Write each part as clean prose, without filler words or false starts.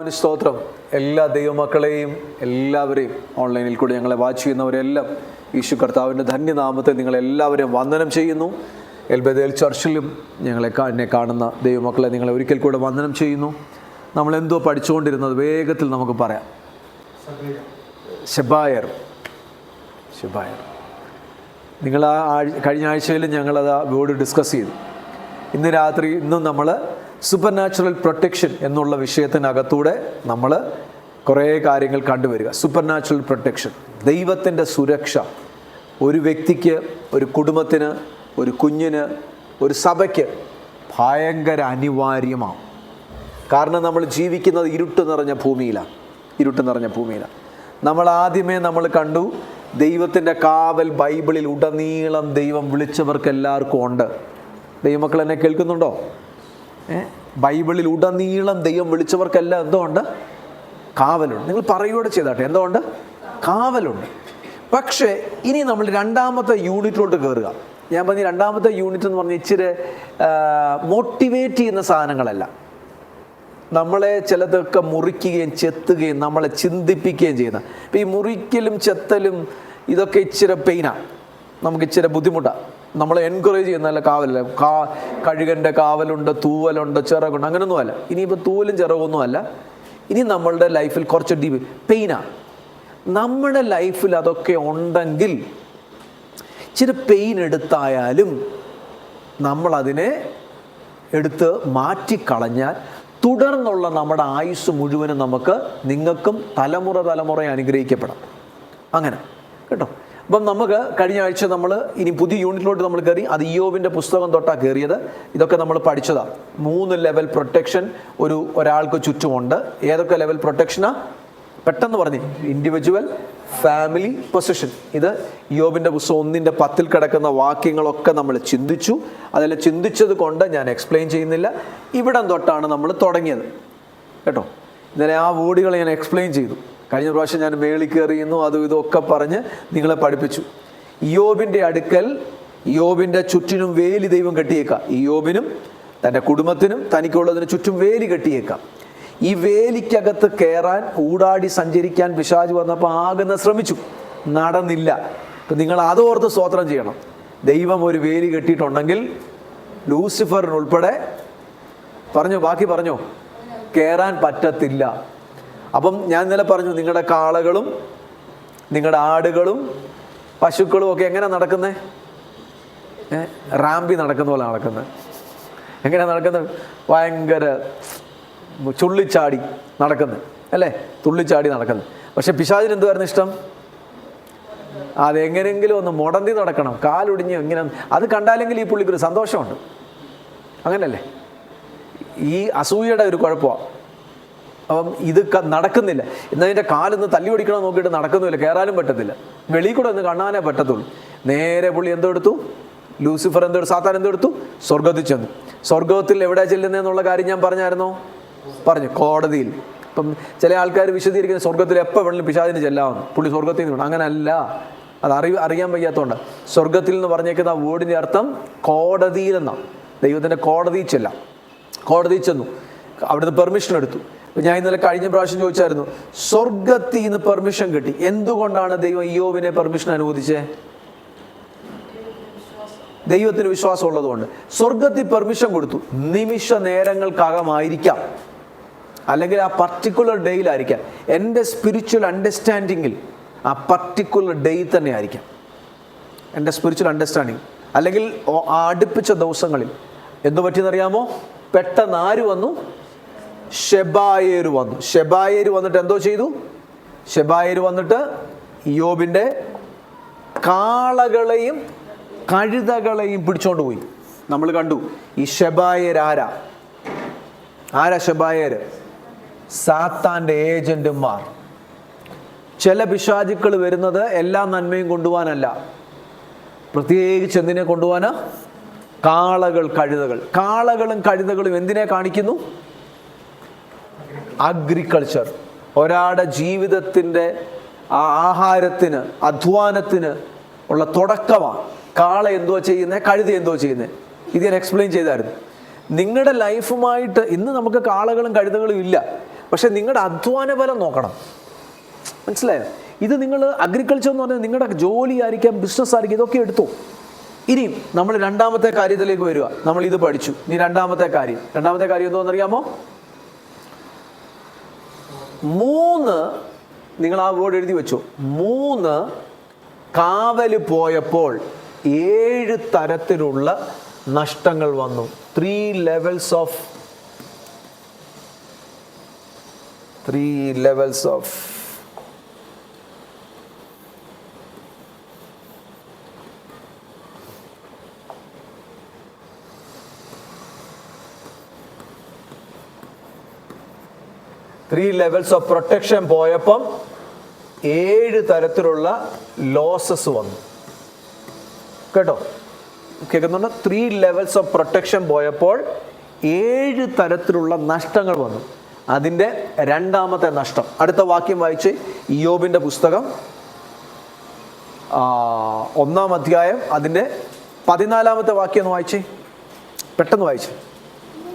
സ്തോത്രം. എല്ലാ ദൈവമക്കളെയും എല്ലാവരെയും ഓൺലൈനിൽ കൂടി ഞങ്ങളെ വാച്ച് ചെയ്യുന്നവരെല്ലാം യേശു കർത്താവിൻ്റെ ധന്യനാമത്തെ നിങ്ങളെല്ലാവരെയും വന്ദനം ചെയ്യുന്നു. എൽബദേൽ ചർച്ചിലും എന്നെ കാണുന്ന ദൈവമക്കളെ നിങ്ങളെ ഒരിക്കൽ കൂടെ വന്ദനം ചെയ്യുന്നു. നമ്മളെന്തോ പഠിച്ചുകൊണ്ടിരുന്നത് വേഗത്തിൽ നമുക്ക് പറയാം. ശബായർ നിങ്ങൾ കഴിഞ്ഞ ആഴ്ചയിൽ ഞങ്ങളത് വേർഡ് ഡിസ്കസ് ചെയ്തു. ഇന്നും നമ്മൾ സൂപ്പർ നാച്ചുറൽ പ്രൊട്ടക്ഷൻ എന്നുള്ള വിഷയത്തിനകത്തൂടെ നമ്മൾ കുറേ കാര്യങ്ങൾ കണ്ടുവരിക. സൂപ്പർ നാച്ചുറൽ പ്രൊട്ടക്ഷൻ, ദൈവത്തിൻ്റെ സുരക്ഷ ഒരു വ്യക്തിക്ക്, ഒരു കുടുംബത്തിന്, ഒരു കുഞ്ഞിന്, ഒരു സഭയ്ക്ക് ഭയങ്കര അനിവാര്യമാണ്. കാരണം നമ്മൾ ജീവിക്കുന്നത് ഇരുട്ട് നിറഞ്ഞ ഭൂമിയിലാണ്. നമ്മൾ ആദ്യമേ കണ്ടു ദൈവത്തിൻ്റെ കാവൽ ബൈബിളിൽ ഉടനീളം ദൈവം വിളിച്ചവർക്ക് എല്ലാവർക്കും ഉണ്ട്. ദൈവമക്കൾ എന്നെ കേൾക്കുന്നുണ്ടോ? ബൈബിളിൽ ഉടനീളം ദൈവം വിളിച്ചവർക്കെല്ലാം എന്തോ ഉണ്ട്? കാവലുണ്ട്. നിങ്ങൾ പറയുകയോടെ ചെയ്താട്ടെ, എന്തോ ഉണ്ട്? കാവലുണ്ട്. പക്ഷേ ഇനി നമ്മൾ രണ്ടാമത്തെ യൂണിറ്റിലോട്ട് കയറുക. ഞാൻ പറഞ്ഞ രണ്ടാമത്തെ യൂണിറ്റ് എന്ന് പറഞ്ഞാൽ ഇച്ചിരി മോട്ടിവേറ്റ് ചെയ്യുന്ന സാധനങ്ങളല്ല. നമ്മളെ ചിലതൊക്കെ മുറിക്കുകയും ചെത്തുകയും നമ്മളെ ചിന്തിപ്പിക്കുകയും ചെയ്യുന്ന. ഇപ്പം ഈ മുറിക്കലും ചെത്തലും ഇതൊക്കെ ഇച്ചിരി പെയിനാണ്, നമുക്ക് ഇച്ചിരി ബുദ്ധിമുട്ടാണ്. നമ്മളെ എൻകറേജ് ചെയ്യുന്നതല്ല. കാവലല്ല, കഴുകൻ്റെ കാവലുണ്ട്, തൂവലുണ്ട്, ചിറകുണ്ട്, അങ്ങനെയൊന്നുമല്ല. ഇനിയിപ്പോൾ തൂവലും ചിറകൊന്നുമല്ല. ഇനി നമ്മളുടെ ലൈഫിൽ കുറച്ച് പെയിനാണ്. നമ്മുടെ ലൈഫിൽ അതൊക്കെ ഉണ്ടെങ്കിൽ ഇച്ചിരി പെയിൻ എടുത്തായാലും നമ്മളതിനെ എടുത്ത് മാറ്റിക്കളഞ്ഞാൽ തുടർന്നുള്ള നമ്മുടെ ആയുസ് മുഴുവനും നിങ്ങൾക്കും തലമുറ അനുഗ്രഹിക്കപ്പെടാം. അങ്ങനെ കേട്ടോ. അപ്പം നമുക്ക് കഴിഞ്ഞ ആഴ്ച ഇനി പുതിയ യൂണിറ്റിലോട്ട് നമ്മൾ കയറി. അത് ഇയ്യോബിൻ്റെ പുസ്തകം തൊട്ടാണ് കയറിയത്. ഇതൊക്കെ നമ്മൾ പഠിച്ചതാണ്. 3 ലെവൽ പ്രൊട്ടക്ഷൻ ഒരാൾക്ക് ചുറ്റുമുണ്ട്. ഏതൊക്കെ ലെവൽ പ്രൊട്ടക്ഷനാണ്? പെട്ടെന്ന് പറഞ്ഞു. Individual, family, position. ഇത് ഇയ്യോബിൻ്റെ പുസ്തകം 1:10 കിടക്കുന്ന വാക്യങ്ങളൊക്കെ നമ്മൾ ചിന്തിച്ചു. അതെല്ലാം ചിന്തിച്ചത് കൊണ്ട് ഞാൻ എക്സ്പ്ലെയിൻ ചെയ്യുന്നില്ല. ഇവിടം തൊട്ടാണ് നമ്മൾ തുടങ്ങിയത് കേട്ടോ. ഇന്നലെ ആ വേർഡുകൾ ഞാൻ എക്സ്പ്ലെയിൻ ചെയ്തു. കഴിഞ്ഞ പ്രാവശ്യം ഞാൻ മേളിൽ കയറിയുന്നു, അതും ഇതൊക്കെ പറഞ്ഞ് നിങ്ങളെ പഠിപ്പിച്ചു. ഇയ്യോബിൻ്റെ അടുക്കൽ ഇയ്യോബിൻ്റെ ചുറ്റിനും വേലി ദൈവം കെട്ടിയേക്കാം. ഇയ്യോബിനും തൻ്റെ കുടുംബത്തിനും തനിക്കുള്ളതിന് ചുറ്റും വേലി കെട്ടിയേക്കാം. ഈ വേലിക്കകത്ത് കയറാൻ, ഊടാടി സഞ്ചരിക്കാൻ പിശാച് വന്നപ്പോൾ ആകുന്ന ശ്രമിച്ചു, നടന്നില്ല. അപ്പം നിങ്ങൾ അതോർത്ത് സ്തോത്രം ചെയ്യണം. ദൈവം ഒരു വേലി കെട്ടിയിട്ടുണ്ടെങ്കിൽ ലൂസിഫറിനുൾപ്പെടെ ബാക്കി പറഞ്ഞോ, കയറാൻ പറ്റത്തില്ല. അപ്പം ഞാൻ ഇന്നലെ പറഞ്ഞു, നിങ്ങളുടെ കാളകളും നിങ്ങളുടെ ആടുകളും പശുക്കളും ഒക്കെ എങ്ങനെ നടക്കുന്നേ? റാമ്പി നടക്കുന്ന പോലെ നടക്കുന്നത്. എങ്ങനെ നടക്കുന്നത്? ഭയങ്കര ചുള്ളിച്ചാടി നടക്കുന്നത് അല്ലേ? തുള്ളിച്ചാടി നടക്കുന്നത്. പക്ഷെ പിശാചിന് എന്തുവായിരുന്നു ഇഷ്ടം? അതെങ്ങനെയെങ്കിലും ഒന്ന് മുടന്തി നടക്കണം, കാലൊടിഞ്ഞ് ഇങ്ങനെ. അത് കണ്ടാലെങ്കിൽ ഈ പുള്ളിക്കൊരു സന്തോഷമുണ്ട്. അങ്ങനല്ലേ? ഈ അസൂയയുടെ ഒരു കുഴപ്പമാണ്. അപ്പം ഇത് നടക്കുന്നില്ല. എന്നതിൻ്റെ കാലൊന്ന് തല്ലി ഓടിക്കണം നോക്കിയിട്ട് നടക്കുന്നില്ല, കയറാനും പറ്റത്തില്ല, വെളിയിൽ കൂടെ ഒന്ന് കാണാനേ പറ്റത്തുള്ളൂ. നേരെ പുള്ളി എന്തെടുത്തു? ലൂസിഫർ സാത്താൻ എന്തെടുത്തു? സ്വർഗത്തിൽ ചെന്നു. സ്വർഗത്തിൽ എവിടെ ചെല്ലുന്നതെന്നുള്ള കാര്യം ഞാൻ പറഞ്ഞു. കോടതിയിൽ. ഇപ്പം ചില ആൾക്കാർ വിശദീകരിക്കുന്ന സ്വർഗത്തിൽ എപ്പോൾ വേണമെങ്കിലും പിശാചിന് ചെല്ലാമെന്ന്. പുള്ളി സ്വർഗത്തിൽ നിന്ന്. അങ്ങനല്ല, അത് അറിയാൻ വയ്യാത്തതുകൊണ്ട്. സ്വർഗത്തിൽ എന്ന് പറഞ്ഞേക്കുന്ന ആ വേർഡിൻ്റെ അർത്ഥം കോടതിയിലെന്നാണ്. ദൈവത്തിൻ്റെ കോടതിയിൽ ചെല്ലാം. കോടതിയിൽ ചെന്നു, അവിടുന്ന് പെർമിഷൻ എടുത്തു. ഞാൻ ഇന്നലെ കഴിഞ്ഞ പ്രാവശ്യം ചോദിച്ചായിരുന്നു, സ്വർഗത്തിൽ നിന്ന് പെർമിഷൻ കിട്ടി. എന്തുകൊണ്ടാണ് ദൈവം ഇയ്യോബിനെ പെർമിഷൻ അനുവദിച്ചേ? ദൈവത്തിന് വിശ്വാസം ഉള്ളതുകൊണ്ട്. സ്വർഗത്തിൽ പെർമിഷൻ കൊടുത്തു. നിമിഷ നേരങ്ങൾക്കകമായിരിക്കാം, അല്ലെങ്കിൽ ആ പർട്ടിക്കുലർ ഡേയിലായിരിക്കാം. എൻ്റെ സ്പിരിച്വൽ അണ്ടർസ്റ്റാൻഡിങ്ങിൽ ആ പർട്ടിക്കുലർ ഡേ തന്നെ ആയിരിക്കാം എൻ്റെ സ്പിരിച്വൽ അണ്ടർസ്റ്റാൻഡിങ്. അല്ലെങ്കിൽ ആ അടുപ്പിച്ച ദിവസങ്ങളിൽ എന്തു പറ്റിയെന്നറിയാമോ? പെട്ടെന്ന് ആര് വന്നു? ശബായേർ വന്നു. ശബായേർ വന്നിട്ട് എന്തോ ചെയ്തു? ശബായേർ വന്നിട്ട് ഇയ്യോബിൻ്റെ കാളകളെയും കഴുതകളെയും പിടിച്ചോണ്ട് പോയി. നമ്മൾ കണ്ടു. ഈ ശബായേർ ആരാ? ശബായേർ? സാത്താൻ്റെ ഏജന്റുമാർ. ചില പിശാചുക്കൾ വരുന്നത് എല്ലാ നന്മയും കൊണ്ടുപോകാനല്ല, പ്രത്യേകിച്ച് എന്തിനെ കൊണ്ടുപോകാനാ? കാളകൾ, കഴുതകൾ. കാളകളും കഴുതകളും എന്തിനെ കാണിക്കുന്നു? അഗ്രികൾച്ചർ. ഒരാളുടെ ജീവിതത്തിൻ്റെ ആഹാരത്തിന്, അധ്വാനത്തിന് ഉള്ള തുടക്കമാണ്. കാള എന്തോ ചെയ്യുന്നത്, കഴുത എന്തോ ചെയ്യുന്നത്. ഇത് ഞാൻ എക്സ്പ്ലെയിൻ ചെയ്തായിരുന്നു. നിങ്ങളുടെ ലൈഫുമായിട്ട് ഇന്ന് നമുക്ക് കാളകളും കഴുതകളും ഇല്ല. പക്ഷെ നിങ്ങളുടെ അധ്വാന ബലം നോക്കണം. മനസ്സിലായോ? ഇത് നിങ്ങൾ അഗ്രികൾച്ചർ എന്ന് പറഞ്ഞാൽ നിങ്ങളുടെ ജോലി ആയിരിക്കാം, ബിസിനസ് ആയിരിക്കും, ഇതൊക്കെ എടുത്തോ. ഇനിയും നമ്മൾ രണ്ടാമത്തെ കാര്യത്തിലേക്ക് വരിക. നമ്മൾ ഇത് പഠിച്ചു. ഇനി രണ്ടാമത്തെ കാര്യം എന്തോന്നറിയാമോ? 3 നിങ്ങൾ ആ വേർഡ് എഴുതി വെച്ചു. 3 കാവല് പോയപ്പോൾ 7 തരത്തിലുള്ള നഷ്ടങ്ങൾ വന്നു. 3 levels of പ്രൊട്ടക്ഷൻ പോയപ്പം 7 തരത്തിലുള്ള ലോസസ് വന്നു. കേട്ടോ? കേൾക്കുന്നുണ്ട്? 3 levels of പ്രൊട്ടക്ഷൻ പോയപ്പോൾ 7 തരത്തിലുള്ള നഷ്ടങ്ങൾ വന്നു. അതിൻ്റെ രണ്ടാമത്തെ നഷ്ടം. അടുത്ത വാക്യം വായിച്ച്. ഇയ്യോബിൻ്റെ പുസ്തകം 1-ാം അധ്യായം അതിൻ്റെ 14-ാമത്തെ വാക്യം ഒന്ന് വായിച്ചേ. പെട്ടെന്ന് വായിച്ചേ.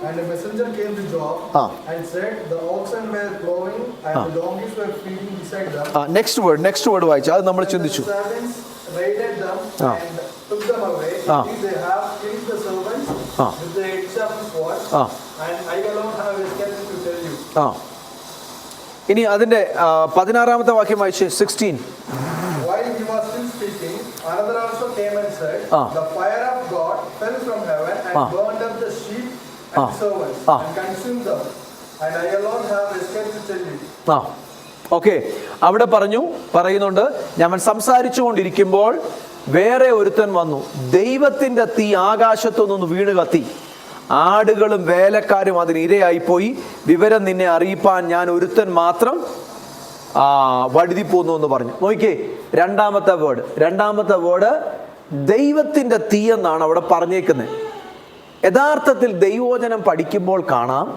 And a messenger came to Job and said, the oxen were plowing and the donkeys were feeding beside them. Next word വായിച്ചു. അത് നമ്മൾ ചിന്തിച്ചു. The servants raided them and took them away. They have killed the servants with the edge of the sword, and I alone have escaped to tell you. ഇനി അതിന്റെ 16-ാമത്തെ വാക്യം വായിച്ചു. 16. While he was still speaking, another also came and said, the fire of God fell from heaven and burned up the sheep and servants and consumed them, and I alone have escaped to tell you. Okay, അവിടെ പറയുന്നുണ്ട്, ഞാൻ സംസാരിച്ചു കൊണ്ടിരിക്കുമ്പോൾ വേറെ ഒരുത്തൻ വന്നു, ദൈവത്തിന്റെ തീ ആകാശത്തുനിന്ന് വീണ് കത്തി, ആടുകളും വേലക്കാരും അതിന് ഇരയായിപ്പോയി, വിവരം നിന്നെ അറിയിപ്പാൻ ഞാൻ ഒരുത്തൻ മാത്രം വഴുതി പോന്നു എന്ന് പറഞ്ഞു. നോക്കിക്കേ, രണ്ടാമത്തെ വേർഡ് ദൈവത്തിന്റെ തീ എന്നാണ് അവിടെ പറഞ്ഞേക്കുന്നത്. യഥാർത്ഥത്തിൽ ദൈവവചനം പഠിക്കുമ്പോൾ കാണാം,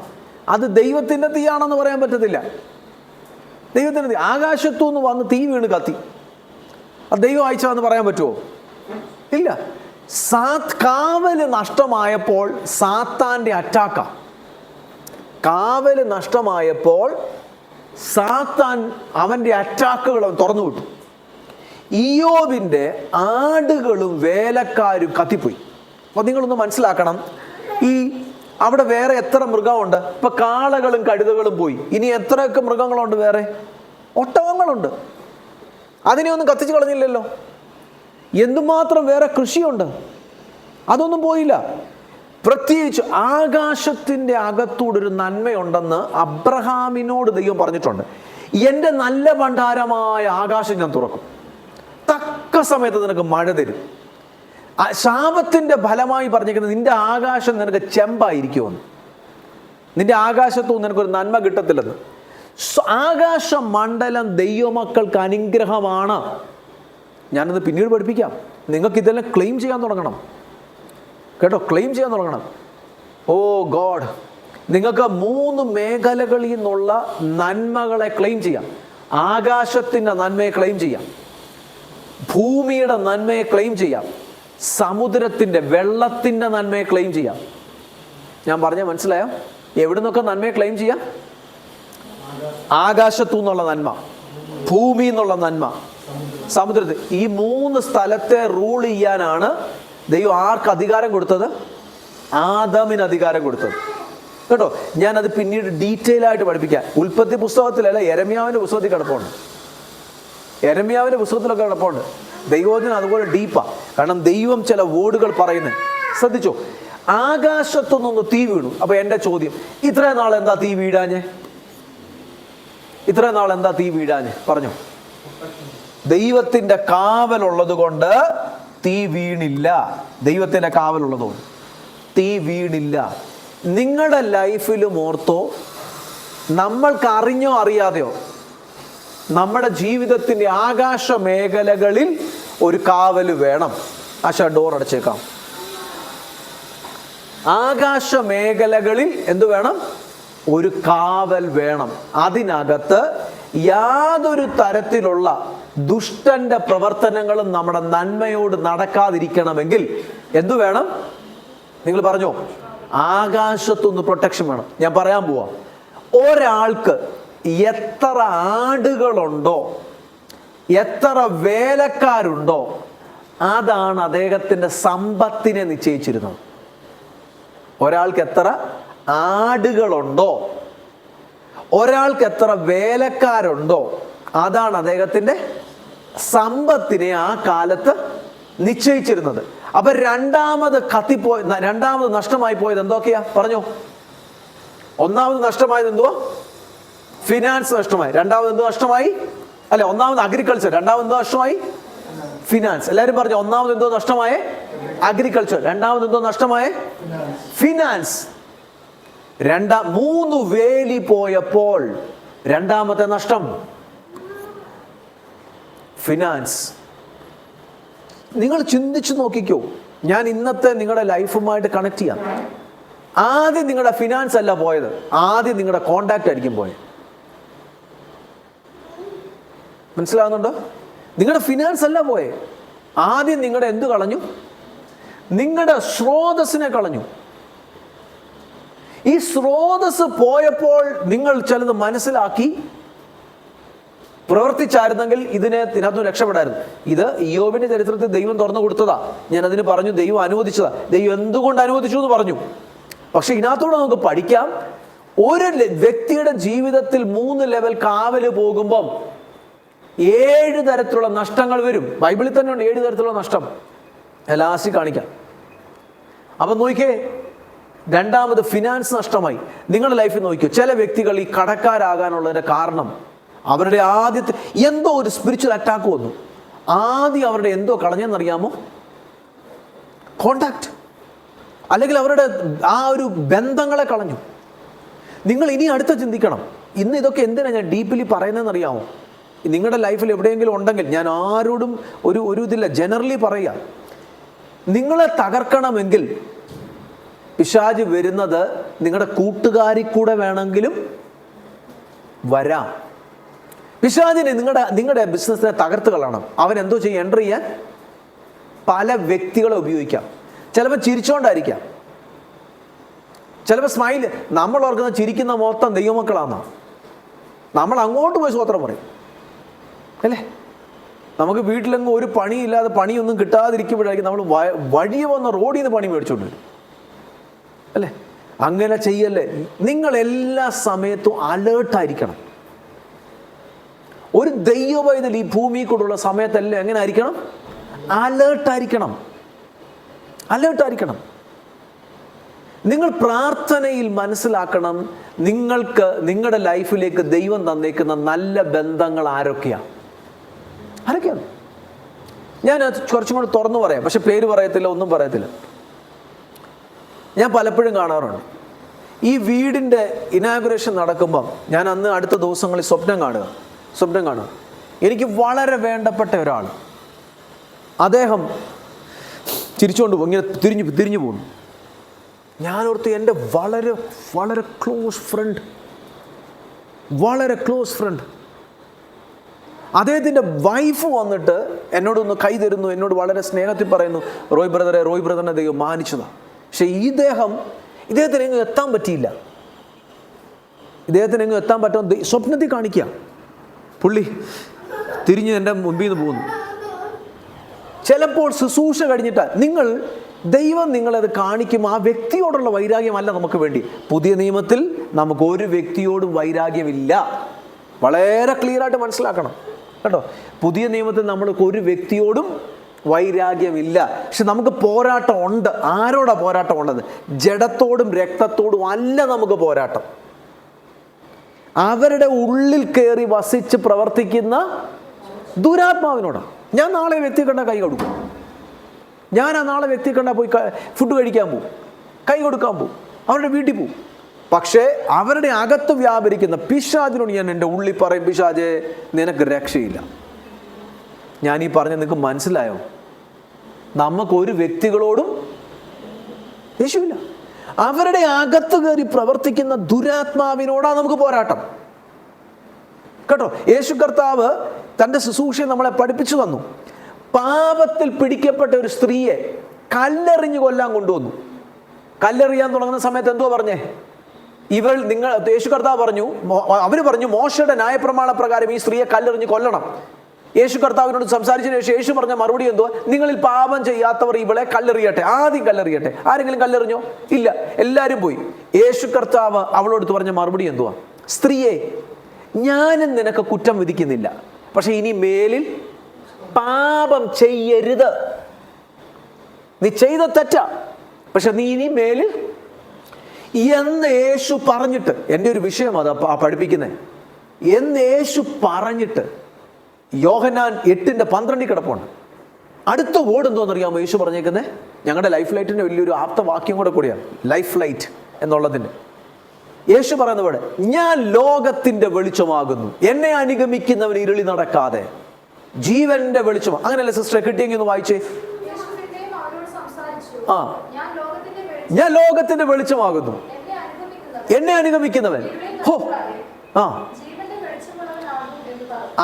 അത് ദൈവത്തിന്റെ തീയാണെന്ന് പറയാൻ പറ്റത്തില്ല. ദൈവത്തിന്റെ തീ ആകാശത്തു നിന്ന് വന്ന് തീ വീണ് കത്തി, അത് ദൈവം അയച്ചാന്ന് പറയാൻ പറ്റുമോ? ഇല്ല. കാവല് നഷ്ടമായപ്പോൾ സാത്താന്റെ അറ്റാക്കാ. കാവല് നഷ്ടമായപ്പോൾ സാത്താൻ അവന്റെ അറ്റാക്കുകൾ തുറന്നു വിട്ടു. ഇയ്യോബിന്റെ ആടുകളും വേലക്കാരും കത്തിപ്പോയി. അപ്പൊ നിങ്ങളൊന്ന് മനസ്സിലാക്കണം, ഈ അവിടെ വേറെ എത്ര മൃഗമുണ്ട്? ഇപ്പൊ കാളകളും കഴുതകളും പോയി, ഇനി എത്രയൊക്കെ മൃഗങ്ങളുണ്ട്? വേറെ ഒട്ടകങ്ങളുണ്ട്, അതിനെയൊന്നും കത്തിച്ചു കളഞ്ഞില്ലല്ലോ. എന്തുമാത്രം വേറെ കൃഷിയുണ്ട്, അതൊന്നും പോയില്ല. പ്രത്യേകിച്ച് ആകാശത്തിന്റെ അകത്തൂടൊരു നന്മയുണ്ടെന്ന് അബ്രഹാമിനോട് ദൈവം പറഞ്ഞിട്ടുണ്ട്. എൻ്റെ നല്ല ഭണ്ഡാരമായ ആകാശം ഞാൻ തുറക്കും, തക്ക സമയത്ത് നിനക്ക് മഴ തരും. ശാപത്തിന്റെ ഫലമായി പറഞ്ഞിരിക്കുന്നത് നിന്റെ ആകാശം നിനക്ക് ചെമ്പായിരിക്കുമെന്ന്, നിന്റെ ആകാശത്തും നിനക്കൊരു നന്മ കിട്ടത്തില്ലെന്ന്. ആകാശ മണ്ഡലം ദൈവമക്കൾക്ക് അനുഗ്രഹമാണ്. ഞാനത് പിന്നീട് പഠിപ്പിക്കാം. നിങ്ങൾക്ക് ഇതെല്ലാം ക്ലെയിം ചെയ്യാൻ തുടങ്ങണം കേട്ടോ, ക്ലെയിം ചെയ്യാൻ തുടങ്ങണം. ഓ ഗോഡ്, നിങ്ങൾക്ക് 3 മേഖലകളിൽ നിന്നുള്ള നന്മകളെ ക്ലെയിം ചെയ്യാം. ആകാശത്തിൻ്റെ നന്മയെ ക്ലെയിം ചെയ്യാം, ഭൂമിയുടെ നന്മയെ ക്ലെയിം ചെയ്യാം, സമുദ്രത്തിൻ്റെ വെള്ളത്തിൻ്റെ നന്മയെ ക്ലെയിം ചെയ്യാം. ഞാൻ പറഞ്ഞ മനസ്സിലായോ? എവിടെ നിന്നൊക്കെ നന്മയെ ക്ലെയിം ചെയ്യാം? ആകാശത്തു നിന്നുള്ള നന്മ, ഭൂമി എന്നുള്ള നന്മ, സമുദ്രത്തിൽ. ഈ 3 സ്ഥലത്തെ റൂൾ ചെയ്യാനാണ് ദൈവം ആർക്ക് അധികാരം കൊടുത്തത്? ആദാമിന് അധികാരം കൊടുത്തത് കേട്ടോ. ഞാനത് പിന്നീട് ഡീറ്റെയിൽ ആയിട്ട് പഠിപ്പിക്കാം. ഉൽപ്പത്തി പുസ്തകത്തിലല്ല, യെരമ്യാവിൻ്റെ പുസ്തകത്തിൽ കിടപ്പുണ്ട്. യെരമ്യാവിൻ്റെ പുസ്തകത്തിലൊക്കെ കിടപ്പുണ്ട്. ദൈവത്തിന് അതുപോലെ ഡീപ്പാ. കാരണം ദൈവം ചില വേർഡുകൾ പറയുന്നത് ശ്രദ്ധിച്ചോ. ആകാശത്തുനിന്ന് തീ വീണു. അപ്പൊ എൻ്റെ ചോദ്യം, ഇത്രയും നാൾ എന്താ തീ വീഴാഞ്ഞ്? പറഞ്ഞു. ദൈവത്തിന്റെ കാവലുള്ളത് കൊണ്ട് തീ വീണില്ല. ദൈവത്തിന്റെ കാവലുള്ളത് കൊണ്ട് തീ വീണില്ല. നിങ്ങളുടെ ലൈഫിലും ഓർത്തോ, നമ്മൾക്ക് അറിഞ്ഞോ അറിയാതെയോ നമ്മുടെ ജീവിതത്തിന്റെ ആകാശ മേഖലകളിൽ ഒരു കാവല് വേണം. ഡോർ അടച്ചേക്കാം. ആകാശ മേഖലകളിൽ എന്തു വേണം? ഒരു കാവൽ വേണം. അതിനകത്ത് യാതൊരു തരത്തിലുള്ള ദുഷ്ടന്റെ പ്രവർത്തനങ്ങളും നമ്മുടെ നന്മയോട് നടക്കാതിരിക്കണമെങ്കിൽ എന്തു വേണം? നിങ്ങൾ പറഞ്ഞോ, ആകാശത്തുനിന്ന് പ്രൊട്ടക്ഷൻ വേണം. ഞാൻ പറയാൻ പോവാ. ഒരാൾക്ക് എത്ര ആടുകളുണ്ടോ, എത്ര വേലക്കാരുണ്ടോ, അതാണ് അദ്ദേഹത്തിൻ്റെ സമ്പത്തിനെ നിശ്ചയിച്ചിരുന്നത്. ഒരാൾക്ക് എത്ര ആടുകളുണ്ടോ, ഒരാൾക്ക് എത്ര വേലക്കാരുണ്ടോ, അതാണ് അദ്ദേഹത്തിൻ്റെ സമ്പത്തിനെ ആ കാലത്ത് നിശ്ചയിച്ചിരുന്നത്. അപ്പൊ രണ്ടാമത് നഷ്ടമായി പോയത് എന്തൊക്കെയാ പറഞ്ഞോ? ഒന്നാമത് നഷ്ടമായത് എന്തുവാ? ഫിനാൻസ് നഷ്ടമായി. രണ്ടാമത് എന്തോ നഷ്ടമായി? അല്ലെ, ഒന്നാമത് അഗ്രികൾച്ചർ, രണ്ടാമത് എന്തോ നഷ്ടമായി? ഫിനാൻസ്. എല്ലാവരും പറഞ്ഞു ഒന്നാമത് എന്തോ നഷ്ടമായേ? അഗ്രികൾച്ചർ. രണ്ടാമത് എന്തോ നഷ്ടമായേ? ഫിനാൻസ്. 3 വേലി പോയപ്പോൾ രണ്ടാമത്തെ നഷ്ടം ഫിനാൻസ്. നിങ്ങൾ ചിന്തിച്ചു നോക്കിക്കോ. ഞാൻ ഇന്നത്തെ നിങ്ങളുടെ ലൈഫുമായിട്ട് കണക്ട് ചെയ്യാം. ആദ്യം നിങ്ങളുടെ ഫിനാൻസ് അല്ല പോയത്, ആദ്യം നിങ്ങളുടെ കോണ്ടാക്ട് ആയിരിക്കും പോയത്. മനസ്സിലാവുന്നുണ്ടോ? നിങ്ങളുടെ ഫിനാൻസ് അല്ല പോയെ, ആദ്യം നിങ്ങളുടെ എന്ത് കളഞ്ഞു? നിങ്ങളുടെ സ്രോതസ്സിനെ കളഞ്ഞു. ഈ സ്രോതസ് പോയപ്പോൾ നിങ്ങൾ ചിലത് മനസ്സിലാക്കി പ്രവർത്തിച്ചായിരുന്നെങ്കിൽ ഇതിനകത്ത് രക്ഷപ്പെടായിരുന്നു. ഇത് ഇയ്യോബിന്റെ ചരിത്രത്തിൽ ദൈവം തുറന്നു കൊടുത്തതാ. ഞാൻ അതിന് പറഞ്ഞു ദൈവം അനുവദിച്ചതാ. ദൈവം എന്തുകൊണ്ട് അനുവദിച്ചു എന്ന് പറഞ്ഞു. പക്ഷെ ഇതിനകത്തൂടെ നമുക്ക് പഠിക്കാം, ഒരു വ്യക്തിയുടെ ജീവിതത്തിൽ 3 ലെവൽ കാവല് പോകുമ്പം 7 തരത്തിലുള്ള നഷ്ടങ്ങൾ വരും. ബൈബിളിൽ തന്നെ ഉണ്ട് 7 തരത്തിലുള്ള നഷ്ടം. ലാസ്റ്റ് കാണിക്കാം. അപ്പൊ നോക്കിക്കേ, രണ്ടാമത് ഫിനാൻസ് നഷ്ടമായി. നിങ്ങളുടെ ലൈഫിൽ നോക്കിയോ, ചില വ്യക്തികൾ ഈ കടക്കാരാകാനുള്ളതിന്റെ കാരണം അവരുടെ ആദ്യത്തെ എന്തോ ഒരു സ്പിരിച്വൽ അറ്റാക്ക് വന്നു. ആദ്യം അവരുടെ എന്തോ കളഞ്ഞെന്നറിയാമോ? കോണ്ടാക്ട്, അല്ലെങ്കിൽ അവരുടെ ആ ഒരു ബന്ധങ്ങളെ കളഞ്ഞു. നിങ്ങൾ ഇനി അടുത്ത ചിന്തിക്കണം. ഇന്ന് ഇതൊക്കെ എന്തിനാണ് ഞാൻ ഡീപ്ലി പറയുന്നതെന്ന് അറിയാമോ? നിങ്ങളുടെ ലൈഫിൽ എവിടെയെങ്കിലും ഉണ്ടെങ്കിൽ, ഞാൻ ആരോടും ഒരു ഇതില്ല, ജനറലി പറയുക, നിങ്ങളെ തകർക്കണമെങ്കിൽ പിശാച് വരുന്നത് നിങ്ങളുടെ കൂട്ടുകാരിൽ കൂടെ വേണമെങ്കിലും വരാം. പിശാചിനെ നിങ്ങളുടെ ബിസിനസ്സിനെ തകർത്ത് കളയണം. അവൻ എന്തോ ചെയ്യും? എൻ്റർ ചെയ്യാൻ പല വ്യക്തികളെ ഉപയോഗിക്കാം. ചിലപ്പോൾ ചിരിച്ചോണ്ടായിരിക്കാം, ചിലപ്പോൾ സ്മൈൽ. നമ്മൾ ഓർക്കുന്ന ചിരിക്കുന്ന മൊത്തം ദൈവമക്കളാണ്. നമ്മൾ അങ്ങോട്ട് പോയി സ്വത്രം പറയും അല്ലേ? നമുക്ക് വീട്ടിലെങ്ങും ഒരു പണിയില്ലാതെ, പണിയൊന്നും കിട്ടാതിരിക്കുമ്പോഴായിരിക്കും നമ്മൾ വഴിയെ വന്ന റോഡിൽ നിന്ന് പണി മേടിച്ചോണ്ട് വരും അല്ലേ? അങ്ങനെ ചെയ്യല്ലേ. നിങ്ങൾ എല്ലാ സമയത്തും അലേർട്ടായിരിക്കണം. ഒരു ദൈവവൈതൽ ഈ ഭൂമി കൂടെയുള്ള സമയത്തെല്ലാം എങ്ങനെ ആയിരിക്കണം? അലേർട്ടായിരിക്കണം. നിങ്ങൾ പ്രാർത്ഥനയിൽ മനസ്സിലാക്കണം, നിങ്ങളുടെ ലൈഫിലേക്ക് ദൈവം തന്നേക്കുന്ന നല്ല ബന്ധങ്ങൾ ആരൊക്കെയാണ്? ഞാൻ കുറച്ചും കൂടെ തുറന്നു പറയാം, പക്ഷെ പേര് പറയത്തില്ല, ഒന്നും പറയത്തില്ല. ഞാൻ പലപ്പോഴും കാണാറുണ്ട്, ഈ വീടിൻ്റെ ഇനാഗുറേഷൻ നടക്കുമ്പം ഞാൻ അന്ന് അടുത്ത ദിവസങ്ങളിൽ സ്വപ്നം കാണുക. എനിക്ക് വളരെ വേണ്ടപ്പെട്ട ഒരാൾ, അദ്ദേഹം ചിരിച്ചുകൊണ്ട് പോകും, ഇങ്ങനെ തിരിഞ്ഞു പോകുന്നു. ഞാനോർത്ത് എൻ്റെ വളരെ വളരെ ക്ലോസ് ഫ്രണ്ട് അദ്ദേഹത്തിൻ്റെ വൈഫ് വന്നിട്ട് എന്നോടൊന്ന് കൈ തരുന്നു, എന്നോട് വളരെ സ്നേഹത്തിൽ പറയുന്നു, റോയ് ബ്രദറിനെ ദൈവം മാനിച്ചതാണ്. പക്ഷെ ഇദ്ദേഹത്തിന് എങ്ങും എത്താൻ പറ്റിയില്ല. ഇദ്ദേഹത്തിന് എത്താൻ പറ്റാൻ സ്വപ്നത്തിൽ കാണിക്കുക. പുള്ളി തിരിഞ്ഞ് എൻ്റെ മുമ്പിൽ നിന്ന് പോകുന്നു. ചിലപ്പോൾ ശുശ്രൂഷ കഴിഞ്ഞിട്ട് ദൈവം നിങ്ങളത് കാണിക്കും. ആ വ്യക്തിയോടുള്ള വൈരാഗ്യമല്ല നമുക്ക് വേണ്ടി. പുതിയ നിയമത്തിൽ നമുക്ക് ഒരു വ്യക്തിയോടും വൈരാഗ്യമില്ല. വളരെ ക്ലിയർ ആയിട്ട് മനസ്സിലാക്കണം കേട്ടോ. പുതിയ നിയമത്തിൽ നമ്മൾക്ക് ഒരു വ്യക്തിയോടും വൈരാഗ്യമില്ല. പക്ഷെ നമുക്ക് പോരാട്ടം ഉണ്ട്. ആരോടാ പോരാട്ടം ഉള്ളത്? ജഡത്തോടും രക്തത്തോടും അല്ല നമുക്ക് പോരാട്ടം. അവരുടെ ഉള്ളിൽ കയറി വസിച്ച് പ്രവർത്തിക്കുന്ന ദുരാത്മാവിനോടാണ്. ഞാൻ നാളെ വ്യക്തി കണ്ട കൈ കൊടുക്കും. ഞാൻ ആ നാളെ വ്യക്തി കണ്ട പോയി ഫുഡ് കഴിക്കാൻ പോകും, കൈ കൊടുക്കാൻ പോകും, അവരുടെ വീട്ടിൽ പോകും. പക്ഷേ അവരുടെ അകത്ത് വ്യാപരിക്കുന്ന പിശാചിനോട് ഞാൻ എൻ്റെ ഉള്ളിൽ പറയും, പിശാചേ നിനക്ക് രക്ഷയില്ല. ഞാൻ ഈ പറഞ്ഞ നിങ്ങൾക്ക് മനസ്സിലായോ? നമുക്കൊരു വ്യക്തികളോടും ദേഷ്യമില്ല. അവരുടെ അകത്ത് കയറി പ്രവർത്തിക്കുന്ന ദുരാത്മാവിനോടാണ് നമുക്ക് പോരാട്ടം കേട്ടോ. യേശു കർത്താവ് തൻ്റെ ശുശ്രൂഷയെ നമ്മളെ പഠിപ്പിച്ചു തന്നു. പാപത്തിൽ പിടിക്കപ്പെട്ട ഒരു സ്ത്രീയെ കല്ലെറിഞ്ഞു കൊല്ലാൻ കൊണ്ടുവന്നു. കല്ലെറിയാൻ തുടങ്ങുന്ന സമയത്ത് എന്തോ പറഞ്ഞേ? യേശു കർത്താവ് പറഞ്ഞു, അവര് പറഞ്ഞു മോശയുടെ ന്യായപ്രമാണ പ്രകാരം ഈ സ്ത്രീയെ കല്ലെറിഞ്ഞ് കൊല്ലണം. യേശു കർത്താവിനോട് സംസാരിച്ചതിന് ശേഷം യേശു പറഞ്ഞ മറുപടി എന്തുവാ? നിങ്ങളിൽ പാപം ചെയ്യാത്തവർ ഇവളെ കല്ലെറിയട്ടെ, ആദ്യം കല്ലെറിയട്ടെ. ആരെങ്കിലും കല്ലെറിഞ്ഞോ? ഇല്ല, എല്ലാവരും പോയി. യേശു കർത്താവ് അവളോട് പറഞ്ഞ മറുപടി എന്തുവാ? സ്ത്രീയെ, ഞാനും നിനക്ക് കുറ്റം വിധിക്കുന്നില്ല, പക്ഷെ ഇനി മേലിൽ പാപം ചെയ്യരുത്. നീ ചെയ്ത തെറ്റാ, പക്ഷെ നീ ഇനി മേലിൽ എന്ന് യേശു പറഞ്ഞിട്ട്, എൻ്റെ ഒരു വിഷയം അത് പഠിപ്പിക്കുന്നത്, എന്ന് യേശു പറഞ്ഞിട്ട് യോഹന്നാൻ 8:12 കിടപ്പുണ്ട്. അടുത്ത വേർഡ് എന്തോന്നറിയാമോ യേശു പറഞ്ഞേക്കുന്നത്? ഞങ്ങളുടെ ലൈഫ് ലൈറ്റിൻ്റെ വലിയൊരു ആപ്തവാക്യം കൂടിയാണ് ലൈഫ് ലൈറ്റ് എന്നുള്ളതിൻ്റെ. യേശു പറയുന്ന വേർഡ്, ഞാൻ ലോകത്തിൻ്റെ വെളിച്ചമാകുന്നു, എന്നെ അനുഗമിക്കുന്നവൻ ഇരുളി നടക്കാതെ ജീവന്റെ വെളിച്ചം. അങ്ങനെയല്ലേ സിസ്റ്ററെ? കിട്ടിയെങ്കിൽ ഒന്ന് വായിച്ചേ. ആ, ഞാൻ ലോകത്തിന്റെ വെളിച്ചമാകുന്നു, എന്നെ അനുഗമിക്കുന്നവൻ ഹോ ആ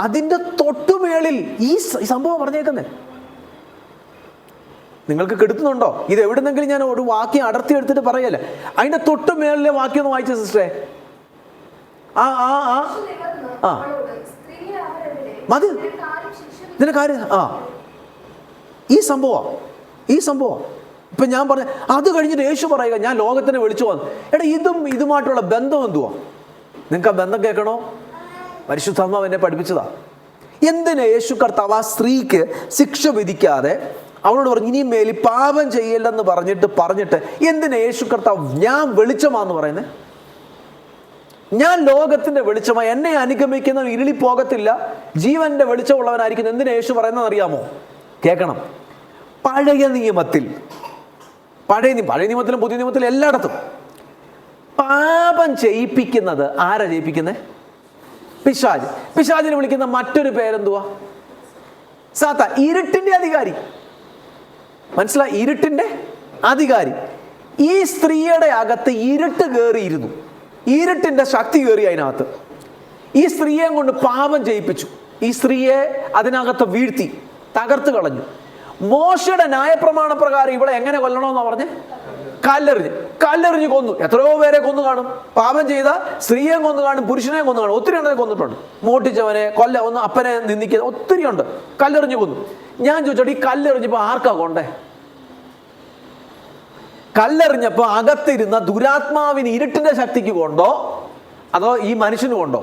അതിന്റെ തൊട്ടുമേളിൽ ഈ സംഭവം പറഞ്ഞേക്കുന്നേ. നിങ്ങൾക്ക് കിട്ടുന്നുണ്ടോ? ഇത് എവിടുന്നെങ്കിലും ഞാൻ ഒരു വാക്യം അടർത്തി എടുത്തിട്ട് പറയല്ലേ. അതിന്റെ തൊട്ടുമേളിലെ വാക്യം ഒന്ന് വായിച്ച സിസ്റ്ററെ. ആ ആ ആ ആ മതി ഇതിന്റെ കാര്യം. ആ ഈ സംഭവം ഇപ്പൊ ഞാൻ പറഞ്ഞ അത് കഴിഞ്ഞിട്ട് യേശു പറയുക ഞാൻ ലോകത്തിന് വിളിച്ചു വന്നു. എടാ, ഇതുമായിട്ടുള്ള ബന്ധം എന്തുവാ? നിങ്ങൾക്ക് ആ ബന്ധം കേൾക്കണോ? പരിശുദ്ധാത്മാവ് എന്നെ പഠിപ്പിച്ചതാ. എന്തിനാ യേശു കർത്താവ് ആ സ്ത്രീക്ക് ശിക്ഷ വിധിക്കാതെ അവളോട് പറഞ്ഞു ഇനിയും മേലിൽ പാപം ചെയ്യില്ലെന്ന് പറഞ്ഞിട്ട് എന്തിനാ യേശു കർത്താവ് ഞാൻ വെളിച്ചമാന്ന് പറയുന്നത്? ഞാൻ ലോകത്തിന്റെ വെളിച്ചമായി, എന്നെ അനുഗമിക്കുന്ന ഇരുളി പോകത്തില്ല, ജീവന്റെ വെളിച്ചമുള്ളവനായിരിക്കുന്നു. എന്തിനാ യേശു പറയുന്നത് അറിയാമോ? കേൾക്കണം. പഴയ നിയമത്തിലും പുതിയ നിയമത്തിലും എല്ലായിടത്തും പാപം ചെയ്യിപ്പിക്കുന്നത് ആരാ ചെയ്യിപ്പിക്കുന്നത്? പിശാച്. പിശാചിനെ വിളിക്കുന്ന മറ്റൊരു പേരെന്തുവാ? സാത്താൻ. ഇരുട്ടിന്റെ അധികാരി. മനസ്സിലായി? ഇരുട്ടിന്റെ അധികാരി. ഈ സ്ത്രീയുടെ അകത്ത് ഇരുട്ട് കയറിയിരുന്നു, ഇരുട്ടിന്റെ ശക്തി കയറി അതിനകത്ത്. ഈ സ്ത്രീയെ കൊണ്ട് പാപം ചെയ്യിപ്പിച്ചു. ഈ സ്ത്രീയെ അതിനകത്ത് വീഴ്ത്തി തകർത്ത് കളഞ്ഞു. മോശയുടെ ന്യായപ്രമാണ പ്രകാരം ഇവളെ എങ്ങനെ കൊല്ലണമെന്നാ പറഞ്ഞ്? കല്ലെറിഞ്ഞ് കൊന്നു. എത്രയോ പേരെ കൊന്നു കാണും. പാപം ചെയ്ത സ്ത്രീയെ കൊന്നു കാണും, പുരുഷനെ കൊന്നു കാണും. ഒത്തിരി എണ്ണനെ കൊന്നിട്ടുണ്ട്. മോട്ടിച്ചവനെ അപ്പനെ നിന്ദിക്കുന്ന ഒത്തിരി ഉണ്ട്. കല്ലെറിഞ്ഞ് കൊന്നു. ഞാൻ ചോദിച്ചോട്ടെ, ഈ കല്ലെറിഞ്ഞപ്പോ ആർക്കാ കൊണ്ടേ? കല്ലെറിഞ്ഞപ്പോ അകത്തിരുന്ന ദുരാത്മാവിന് ഇരുട്ടിന്റെ ശക്തിക്ക് കൊണ്ടോ അതോ ഈ മനുഷ്യന് കൊണ്ടോ?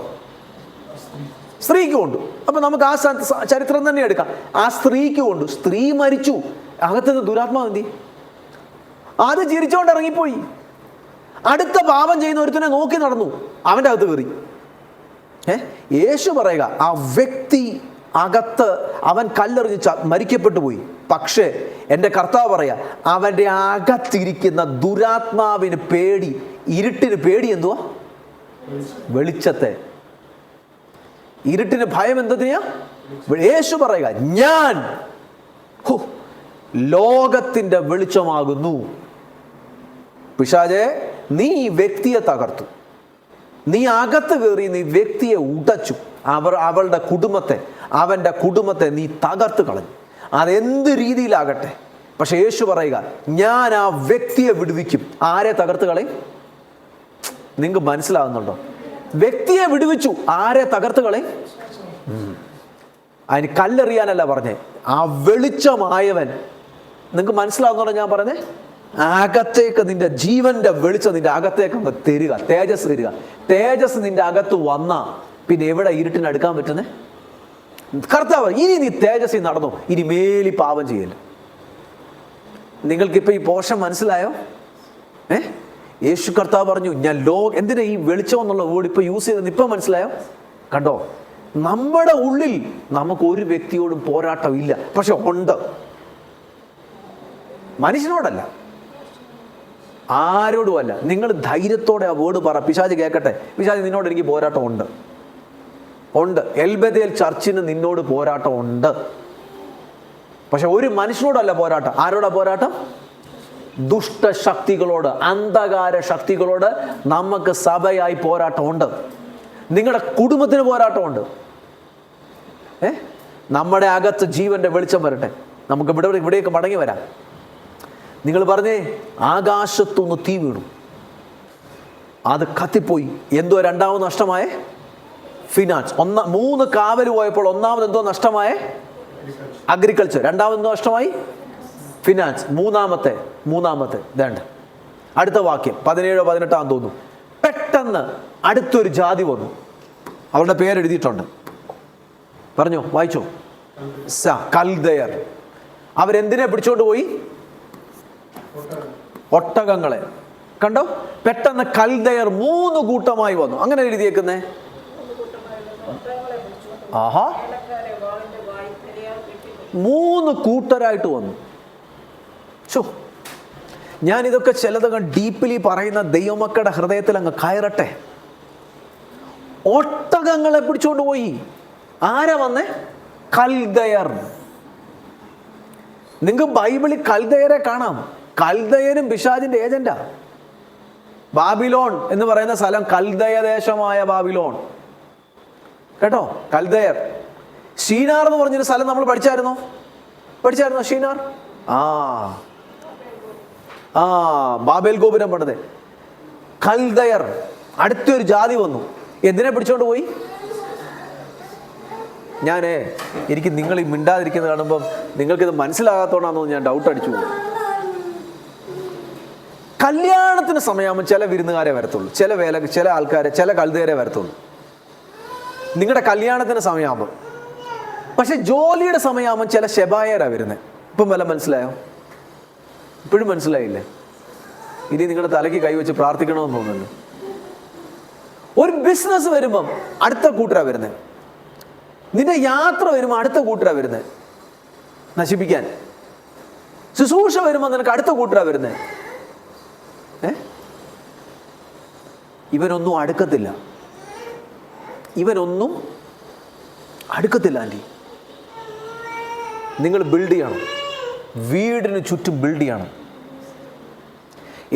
സ്ത്രീക്ക് കൊണ്ടു. അപ്പൊ നമുക്ക് ആ ചരിത്രം തന്നെ എടുക്കാം. ആ സ്ത്രീക്ക് കൊണ്ടു. സ്ത്രീ മരിച്ചു. അകത്തുനിന്ന് ദുരാത്മാവ് എന്തി? അത് ചിരിച്ചോണ്ട് ഇറങ്ങിപ്പോയി. അടുത്ത പാപം ചെയ്യുന്ന ഒരുത്തനെ നോക്കി നടന്നു, അവന്റെ അകത്ത് കയറി. യേശു പറയുക ആ വ്യക്തി അകത്ത് അവൻ കല്ലെറിഞ്ഞ് മരിക്കപ്പെട്ടു പോയി. പക്ഷേ എൻ്റെ കർത്താവ് പറയാ അവൻ്റെ അകത്തിരിക്കുന്ന ദുരാത്മാവിന് പേടി, ഇരുട്ടിന് പേടി എന്തുവാ? വെളിച്ചത്തെ. ഇരുട്ടിന് ഭയം എന്തിനാ? യേശു പറയുക ഞാൻ ലോകത്തിന്റെ വെളിച്ചമാകുന്നു. പിശാചേ, നീ ഈ വ്യക്തിയെ തകർത്തു, നീ അകത്ത് കയറി, നീ വ്യക്തിയെ ഉടച്ചു, അവളുടെ കുടുംബത്തെ, അവൻ്റെ കുടുംബത്തെ നീ തകർത്ത് കളഞ്ഞു. അതെന്ത് രീതിയിലാകട്ടെ. പക്ഷെ യേശു പറയുക ഞാൻ ആ വ്യക്തിയെ വിടുവിക്കും. ആരെ തകർത്ത് കളയും? നിങ്ങൾക്ക് മനസ്സിലാകുന്നുണ്ടോ? വ്യക്തിയെ വിടുവിച്ചു. ആരെ തകർത്ത് കളയും? അതിന് കല്ലെറിയാനല്ല പറഞ്ഞേ, ആ വെളിച്ചമായവൻ. നിങ്ങൾക്ക് മനസ്സിലാവുന്നുണ്ടോ ഞാൻ പറഞ്ഞേ? അകത്തേക്ക് നിന്റെ ജീവന്റെ വെളിച്ചം നിന്റെ അകത്തേക്ക് അങ്ങ് തരിക, തേജസ് തരിക. തേജസ് നിന്റെ അകത്ത് വന്നാ പിന്നെ എവിടെ ഇരുട്ടിന് അടുക്കാൻ പറ്റുന്നേ? കർത്താവ് ഇനി നീ തേജസ്സിൽ നടന്നു, ഇനി മേലി പാപം ചെയ്യല്. നിങ്ങൾക്കിപ്പോ ഈ പോഷൻ മനസ്സിലായോ? യേശു കർത്താവ് പറഞ്ഞു ഞാൻ എന്തിനാ ഈ വെളിച്ചം എന്നുള്ള വേർഡ് ഇപ്പൊ യൂസ് ചെയ്തെന്ന് ഇപ്പൊ മനസ്സിലായോ? കണ്ടോ? നമ്മുടെ ഉള്ളിൽ നമുക്ക് ഒരു വ്യക്തിയോടും പോരാട്ടം ഇല്ല, പക്ഷെ ഉണ്ട്. മനുഷ്യനോടല്ല, ആരോടും അല്ല. നിങ്ങൾ ധൈര്യത്തോടെ ആ വേർഡ് പറ. പിശാച് കേൾക്കട്ടെ. പിശാച് നിന്നോട് എനിക്ക് പോരാട്ടം ഉണ്ട്. എൽബദേൽ ചർച്ചിന് നിന്നോട് പോരാട്ടം ഉണ്ട്. പക്ഷെ ഒരു മനുഷ്യനോടല്ല പോരാട്ടം. ആരോടാ പോരാട്ടം? ദുഷ്ടശക്തികളോട്, അന്ധകാര ശക്തികളോട് നമുക്ക് സഭയായി പോരാട്ടമുണ്ട്. നിങ്ങളുടെ കുടുംബത്തിന് പോരാട്ടമുണ്ട്. നമ്മുടെ അകത്ത് ജീവന്റെ വെളിച്ചം വരട്ടെ. നമുക്ക് ഇവിടേക്ക് മടങ്ങി വരാം. നിങ്ങൾ പറഞ്ഞേ, ആകാശത്തുനിന്ന് തീ വീണു. അത് കത്തിപ്പോയി. എന്തോ രണ്ടാമത് നഷ്ടമായ ഫിനാൻസ്. 3 കാവൽ പോയപ്പോൾ ഒന്നാമത് എന്തോ നഷ്ടമായ അഗ്രികൾച്ചർ, രണ്ടാമത് എന്തോ നഷ്ടമായി ഫിനാൻസ്, മൂന്നാമത്തെ വേണ്ട. അടുത്ത വാക്യം 17-18 തോന്നുന്നു. പെട്ടെന്ന് അടുത്തൊരു ജാതി വന്നു. അവരുടെ പേരെഴുതിയിട്ടുണ്ട്, പറഞ്ഞോ, വായിച്ചോ. കൽദയർ. അവരെന്തിനെ പിടിച്ചോണ്ട് പോയി? ഒട്ടകങ്ങളെ. കണ്ടോ? പെട്ടെന്ന് കൽദയർ 3 കൂട്ടമായി വന്നു. അങ്ങനെ എഴുതിയേക്കുന്നേ. ആഹാ, 3 കൂട്ടരായിട്ട് വന്നു. ഞാനിതൊക്കെ ചിലതങ്ങ് ഡീപ്ലി പറയുന്ന ദൈവമക്കളുടെ ഹൃദയത്തിൽ അങ്ങ് കയറട്ടെ. ഒട്ടകങ്ങളെ പിടിച്ചോണ്ട് പോയി. ആരാ വന്നേ? കൽദയർ. നിങ്ങൾക്ക് ബൈബിളിൽ കൽദയരെ കാണാം. കൽദയരും പിശാചിന്റെ ഏജന്റാ. ബാബിലോൺ എന്ന് പറയുന്ന സ്ഥലം കൽദയ ദേശമായ ബാബിലോൺ. കേട്ടോ, കൽദയർ. ഷീനാർ എന്ന് പറഞ്ഞൊരു സ്ഥലം നമ്മൾ പഠിച്ചായിരുന്നോ? ഷീനാർ? ബാബേൽ ഗോപുരം പണിത്. കൽദയർ. അടുത്തൊരു ജാതി വന്നു. എന്തിനെ പിടിച്ചോണ്ട് പോയി? എനിക്ക് നിങ്ങൾ ഈ മിണ്ടാതിരിക്കുന്നത് കാണുമ്പം നിങ്ങൾക്കിത് മനസ്സിലാകാത്തോണ്ടാണെന്നോ ഞാൻ ഡൗട്ട് അടിച്ചു പോകും. കല്യാണത്തിന് സമയമാകുമ്പോൾ ചില വിരുന്നുകാരെ വരത്തുള്ളൂ, ചില ആൾക്കാരെ, ചില കൽദയരെ വരത്തുള്ളൂ നിങ്ങളുടെ കല്യാണത്തിന് സമയമാകുമ്പോൾ. പക്ഷെ ജോലിയുടെ സമയമാകുമ്പോൾ ചില ശെബായരാ വരുന്നത്. ഇപ്പം വല്ല മനസ്സിലായോ? ഇപ്പോഴും മനസ്സിലായില്ലേ? ഇനി നിങ്ങളുടെ തലയ്ക്ക് കൈവച്ച് പ്രാർത്ഥിക്കണമെന്ന് തോന്നുന്നു. ഒരു ബിസിനസ് വരുമ്പം അടുത്ത കൂട്ടരാ വരുന്നത്. നിന്റെ യാത്ര വരുമ്പോൾ അടുത്ത കൂട്ടരാ വരുന്നത് നശിപ്പിക്കാൻ. ശുശ്രൂഷ വരുമ്പോൾ നിനക്ക് അടുത്ത കൂട്ടരാ വരുന്നത്. ഇവനൊന്നും അടുക്കത്തില്ല. ആൻറ്റി. നിങ്ങൾ ബിൽഡ് ചെയ്യണം. വീടിന് ചുറ്റും ബിൽഡ് ചെയ്യണം.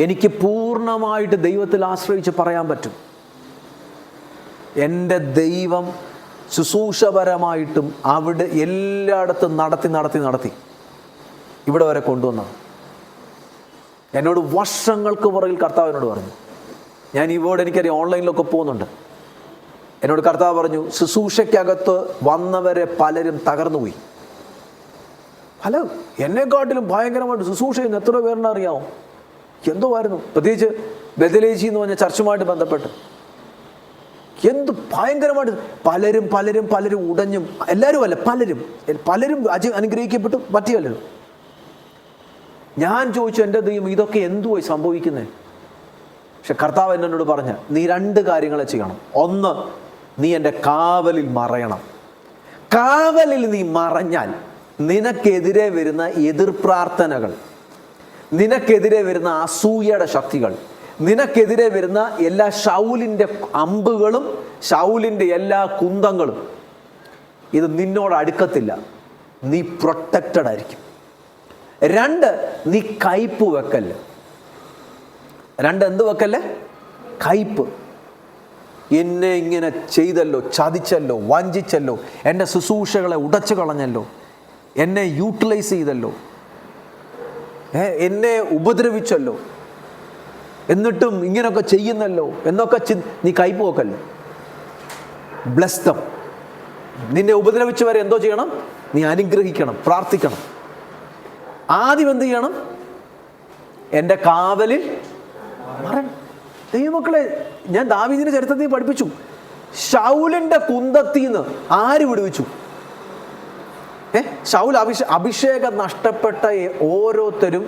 എനിക്ക് പൂർണ്ണമായിട്ട് ദൈവത്തിൽ ആശ്രയിച്ച് പറയാൻ പറ്റും, എൻ്റെ ദൈവം ശുശ്രൂഷപരമായിട്ടും അവിടെ എല്ലായിടത്തും നടത്തി ഇവിടെ വരെ കൊണ്ടുവന്നാണ്. എന്നോട് വർഷങ്ങൾക്ക് പുറകിൽ കർത്താവ് എന്നോട് പറഞ്ഞു. ഞാൻ ഇവിടെ എനിക്കറിയാം ഓൺലൈനിലൊക്കെ പോകുന്നുണ്ട്. എന്നോട് കർത്താവ് പറഞ്ഞു, ശുശ്രൂഷയ്ക്കകത്ത് വന്നവരെ പലരും തകർന്നുപോയി. എന്നെക്കാട്ടിലും ഭയങ്കരമായിട്ട് ശുശ്രൂഷ ചെയ്യുന്ന എത്ര പേരെന്ന് അറിയാമോ? എന്തോ ആയിരുന്നു, പ്രത്യേകിച്ച് ബദലേജി എന്ന് പറഞ്ഞ ചർച്ചുമായിട്ട് ബന്ധപ്പെട്ട് എന്ത് ഭയങ്കരമായിട്ട് പലരും ഉടഞ്ഞും, എല്ലാവരും അല്ല, പലരും അനുഗ്രഹിക്കപ്പെട്ടു, പറ്റിയല്ലോ. ഞാൻ ചോദിച്ചു, എൻ്റെ ദൈവം ഇതൊക്കെ എന്തുവായി സംഭവിക്കുന്നത്? പക്ഷെ കർത്താവ് എന്നോട് പറഞ്ഞ, നീ 2 കാര്യങ്ങളെ ചെയ്യണം. ഒന്ന്, നീ എൻ്റെ കാവലിൽ മറയണം. കാവലിൽ നീ മറഞ്ഞാൽ നിനക്കെതിരെ വരുന്ന എതിർപ്രാർത്ഥനകൾ, നിനക്കെതിരെ വരുന്ന അസൂയയുടെ ശക്തികൾ, നിനക്കെതിരെ വരുന്ന എല്ലാ ശൗലിൻ്റെ അമ്പുകളും ശൗലിൻ്റെ എല്ലാ കുന്തങ്ങളും ഇത് നിന്നോട് അടുക്കത്തില്ല. നീ പ്രൊട്ടക്റ്റഡ് ആയിരിക്കും. 2, നീ കയ്പ് വെക്കല്ല്. 2 എന്ത് വെക്കല്ലേ? കയ്പ്. എന്നെ ഇങ്ങനെ ചെയ്തല്ലോ, ചതിച്ചല്ലോ, വഞ്ചിച്ചല്ലോ, എൻ്റെ ശുശ്രൂഷകളെ ഉടച്ചു കളഞ്ഞല്ലോ, എന്നെ യൂട്ടിലൈസ് ചെയ്തല്ലോ, എന്നെ ഉപദ്രവിച്ചല്ലോ, എന്നിട്ടും ഇങ്ങനെയൊക്കെ ചെയ്യുന്നല്ലോ എന്നൊക്കെ നീ കയ്പ് വെക്കല്ലോ. ബ്ലെസ് ദം. നിന്നെ ഉപദ്രവിച്ചവരെ എന്തോ ചെയ്യണം? നീ അനുഗ്രഹിക്കണം, പ്രാർത്ഥിക്കണം. ആദ്യം എന്ത് ചെയ്യണം? എൻ്റെ കാവലിൽ മറണം. ദൈവമക്കളെ, ഞാൻ ദാവീദിന്റെ ചരിത്രത്തിൽ പഠിപ്പിച്ചു. ശൗലിന്റെ കുന്തത്തിന്ന് ആര് വിടുവിച്ചു? ശൗൽ അഭിഷേകം നഷ്ടപ്പെട്ട ഓരോരുത്തരും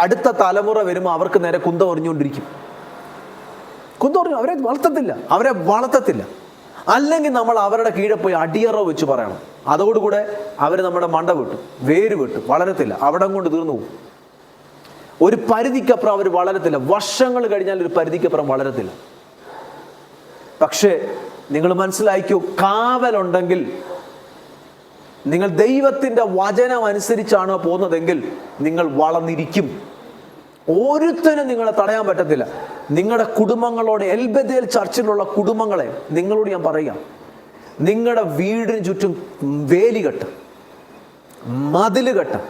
അടുത്ത തലമുറ വരുമ്പോൾ അവർക്ക് നേരെ കുന്തം എറിഞ്ഞുകൊണ്ടിരിക്കും. അവരെ വളർത്തത്തില്ല. അല്ലെങ്കിൽ നമ്മൾ അവരുടെ കീഴെ പോയി അടിയറോ വെച്ച് പറയണം. അതോടുകൂടെ അവർ നമ്മുടെ മണ്ട വിട്ടു, വേര് വിട്ടു, വളരത്തില്ല. അവിടം കൊണ്ട് തീർന്നു പോകും. ഒരു പരിധിക്കപ്പുറം അവർ വളരത്തില്ല. വർഷങ്ങൾ കഴിഞ്ഞാൽ ഒരു പരിധിക്കപ്പുറം വളരത്തില്ല. പക്ഷേ നിങ്ങൾ മനസ്സിലാക്കിയോ, കാവലുണ്ടെങ്കിൽ, നിങ്ങൾ ദൈവത്തിൻ്റെ വചനം അനുസരിച്ചാണോ പോകുന്നതെങ്കിൽ നിങ്ങൾ വളർന്നിരിക്കും. ഒരുത്തനും നിങ്ങളെ തടയാൻ പറ്റത്തില്ല. നിങ്ങളുടെ കുടുംബങ്ങളോട്, എൽബദേൽ ചർച്ചിലുള്ള കുടുംബങ്ങളെ നിങ്ങളോട് ഞാൻ പറയാം, നിങ്ങളുടെ വീടിന് ചുറ്റും വേലി കെട്ടും, മതില് കെട്ടും.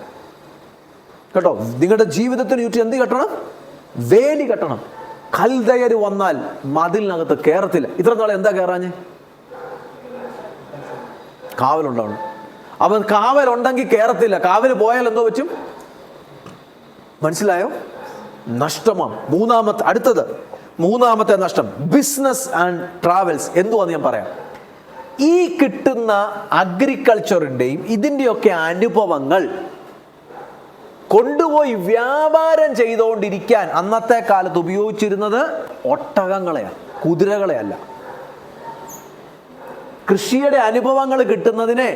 കേട്ടോ, നിങ്ങളുടെ ജീവിതത്തിന് ചുറ്റും എന്ത് കെട്ടണം? വേലി കെട്ടണം. കൽദയർ വന്നാൽ മതിലിനകത്ത് കയറത്തില്ല. ഇത്ര നാളെ എന്താ കയറാഞ്ഞ്? കാവലുണ്ടാവണം. അവൻ കാവലുണ്ടെങ്കിൽ കയറത്തില്ല. കാവൽ പോയാൽ എന്തോ പറ്റും? മനസ്സിലായോ? നഷ്ടമാണ്. മൂന്നാമത്തെ നഷ്ടം ബിസിനസ് ആൻഡ് ട്രാവൽസ്. എന്തുവാന്ന് ഞാൻ പറയാം. ഈ കിട്ടുന്ന അഗ്രികൾച്ചറിൻ്റെയും ഇതിൻ്റെയൊക്കെ അനുഭവങ്ങൾ കൊണ്ടുപോയി വ്യാപാരം ചെയ്തുകൊണ്ടിരിക്കാൻ അന്നത്തെ കാലത്ത് ഉപയോഗിച്ചിരുന്നത് ഒട്ടകങ്ങളെയാണ്, കുതിരകളെയല്ല. കൃഷിയുടെ അനുഭവങ്ങൾ കിട്ടുന്നതിനെ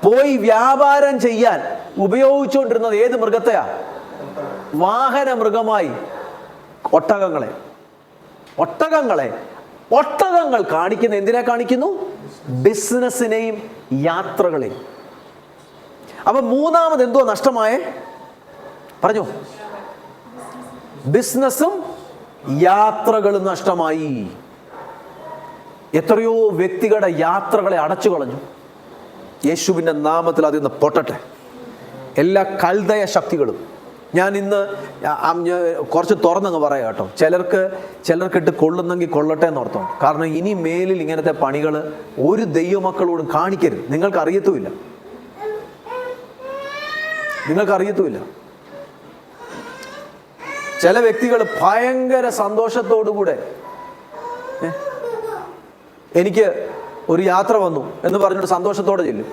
പോയി വ്യാപാരം ചെയ്യാൻ ഉപയോഗിച്ചുകൊണ്ടിരുന്നത് ഏത് മൃഗത്തെയാ? വാഹന മൃഗമായി ഒട്ടകങ്ങളെ. ഒട്ടകങ്ങൾ കാണിക്കുന്ന എന്തിനെ കാണിക്കുന്നു? ബിസിനസ്സിനെയും യാത്രകളെയും. അപ്പൊ മൂന്നാമത് എന്തോ നഷ്ടമായേ? പറഞ്ഞു. ബിസിനസ്സും യാത്രകളും നഷ്ടമായി. എത്രയോ വ്യക്തികളുടെ യാത്രകളെ അടച്ചു കളഞ്ഞു. യേശുവിൻ്റെ നാമത്തിൽ അതിൽ നിന്ന് പൊട്ടട്ടെ എല്ലാ കൽദയ ശക്തികളും. ഞാൻ ഇന്ന് കുറച്ച് തുറന്നങ്ങ് പറയാം കേട്ടോ. ചിലർക്കിട്ട് കൊള്ളുന്നെങ്കിൽ കൊള്ളട്ടെ എന്നോർത്തോ. കാരണം ഇനി മേലിൽ ഇങ്ങനത്തെ പണികൾ ഒരു ദൈവമക്കളോടും കാണിക്കരുത്. നിങ്ങൾക്കറിയത്തുമില്ല. ചില വ്യക്തികൾ ഭയങ്കര സന്തോഷത്തോടുകൂടെ എനിക്ക് ഒരു യാത്ര വന്നു എന്ന് പറഞ്ഞിട്ട് സന്തോഷത്തോടെ ചെല്ലും.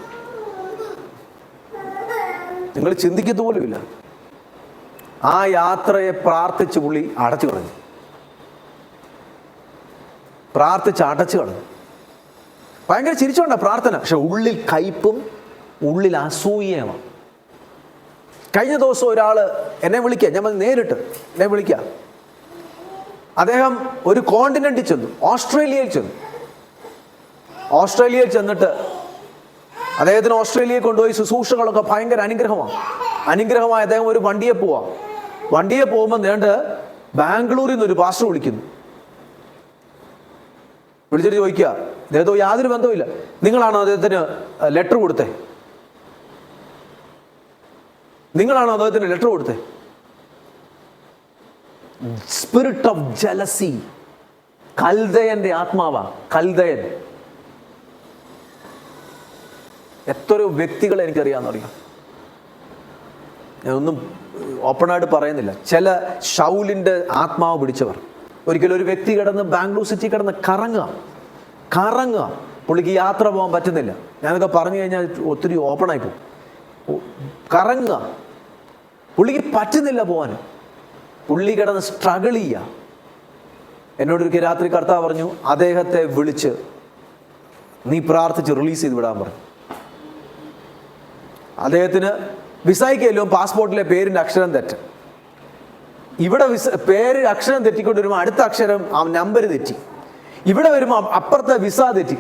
നിങ്ങൾ ചിന്തിക്കത്തുപോലുമില്ല. ആ യാത്രയെ പ്രാർത്ഥിച്ച് പുള്ളി അടച്ചു കളഞ്ഞു. ഭയങ്കര ചിരിച്ചോണ്ട പ്രാർത്ഥന. പക്ഷെ ഉള്ളിൽ കയ്പും ഉള്ളിൽ അസൂയമാണ്. കഴിഞ്ഞ ദിവസം ഒരാള് എന്നെ വിളിക്കുക, ഞാൻ നേരിട്ട് എന്നെ വിളിക്കുക. അദ്ദേഹം ഒരു കോണ്ടിനെന്റിൽ ചെന്നു, ഓസ്ട്രേലിയയിൽ ചെന്നിട്ട് അദ്ദേഹത്തിന് ഓസ്ട്രേലിയയിൽ കൊണ്ടുപോയി ശുശ്രൂഷകളൊക്കെ ഭയങ്കര അനുഗ്രഹമായി അദ്ദേഹം ഒരു വണ്ടിയെ പോകുമ്പോൾ നേണ്ട് ബാംഗ്ലൂരിൽ നിന്ന് ഒരു പാസ്റ്റർ വിളിച്ചിട്ട് ചോദിക്കുക, അദ്ദേഹത്തോ യാതൊരു ബന്ധവുമില്ല, നിങ്ങളാണോ അദ്ദേഹത്തിന് ലെറ്റർ കൊടുത്തേ? Spirit of jealousy. കൽദയന്റെ ആത്മാവാ. കൽദയൻ. എത്രയോ വ്യക്തികളെ എനിക്കറിയാമെന്നറിയാം. ഞാനൊന്നും ഓപ്പണായിട്ട് പറയുന്നില്ല. ചില ഷൗലിൻ്റെ ആത്മാവ് പിടിച്ചവർ. ഒരിക്കലും ഒരു വ്യക്തി ബാംഗ്ലൂർ സിറ്റി കറങ്ങുക. പുള്ളിക്ക് യാത്ര പോകാൻ പറ്റുന്നില്ല. ഞാനൊക്കെ പറഞ്ഞു കഴിഞ്ഞാൽ ഒത്തിരി ഓപ്പണായി പോകും. കറങ്ങുക. പുള്ളിക്ക് പറ്റുന്നില്ല പോകാൻ. പുള്ളി കിടന്ന് സ്ട്രഗിൾ ചെയ്യുക. എന്നോടൊരിക്കൽ രാത്രി കർത്താവ് പറഞ്ഞു, അദ്ദേഹത്തെ വിളിച്ച് നീ പ്രാർത്ഥിച്ച് റിലീസ് ചെയ്ത് വിടാൻ പറഞ്ഞു. അദ്ദേഹത്തിന് വിസയ്ക്കല്ലോ പാസ്പോർട്ടിലെ പേരിൻ്റെ അക്ഷരം തെറ്റ്. ഇവിടെ പേര് അക്ഷരം തെറ്റിക്കൊണ്ട് വരുമ്പോൾ അടുത്ത അക്ഷരം ആ നമ്പർ തെറ്റി. ഇവിടെ വരുമ്പോൾ അപ്പുറത്തെ വിസ തെറ്റി.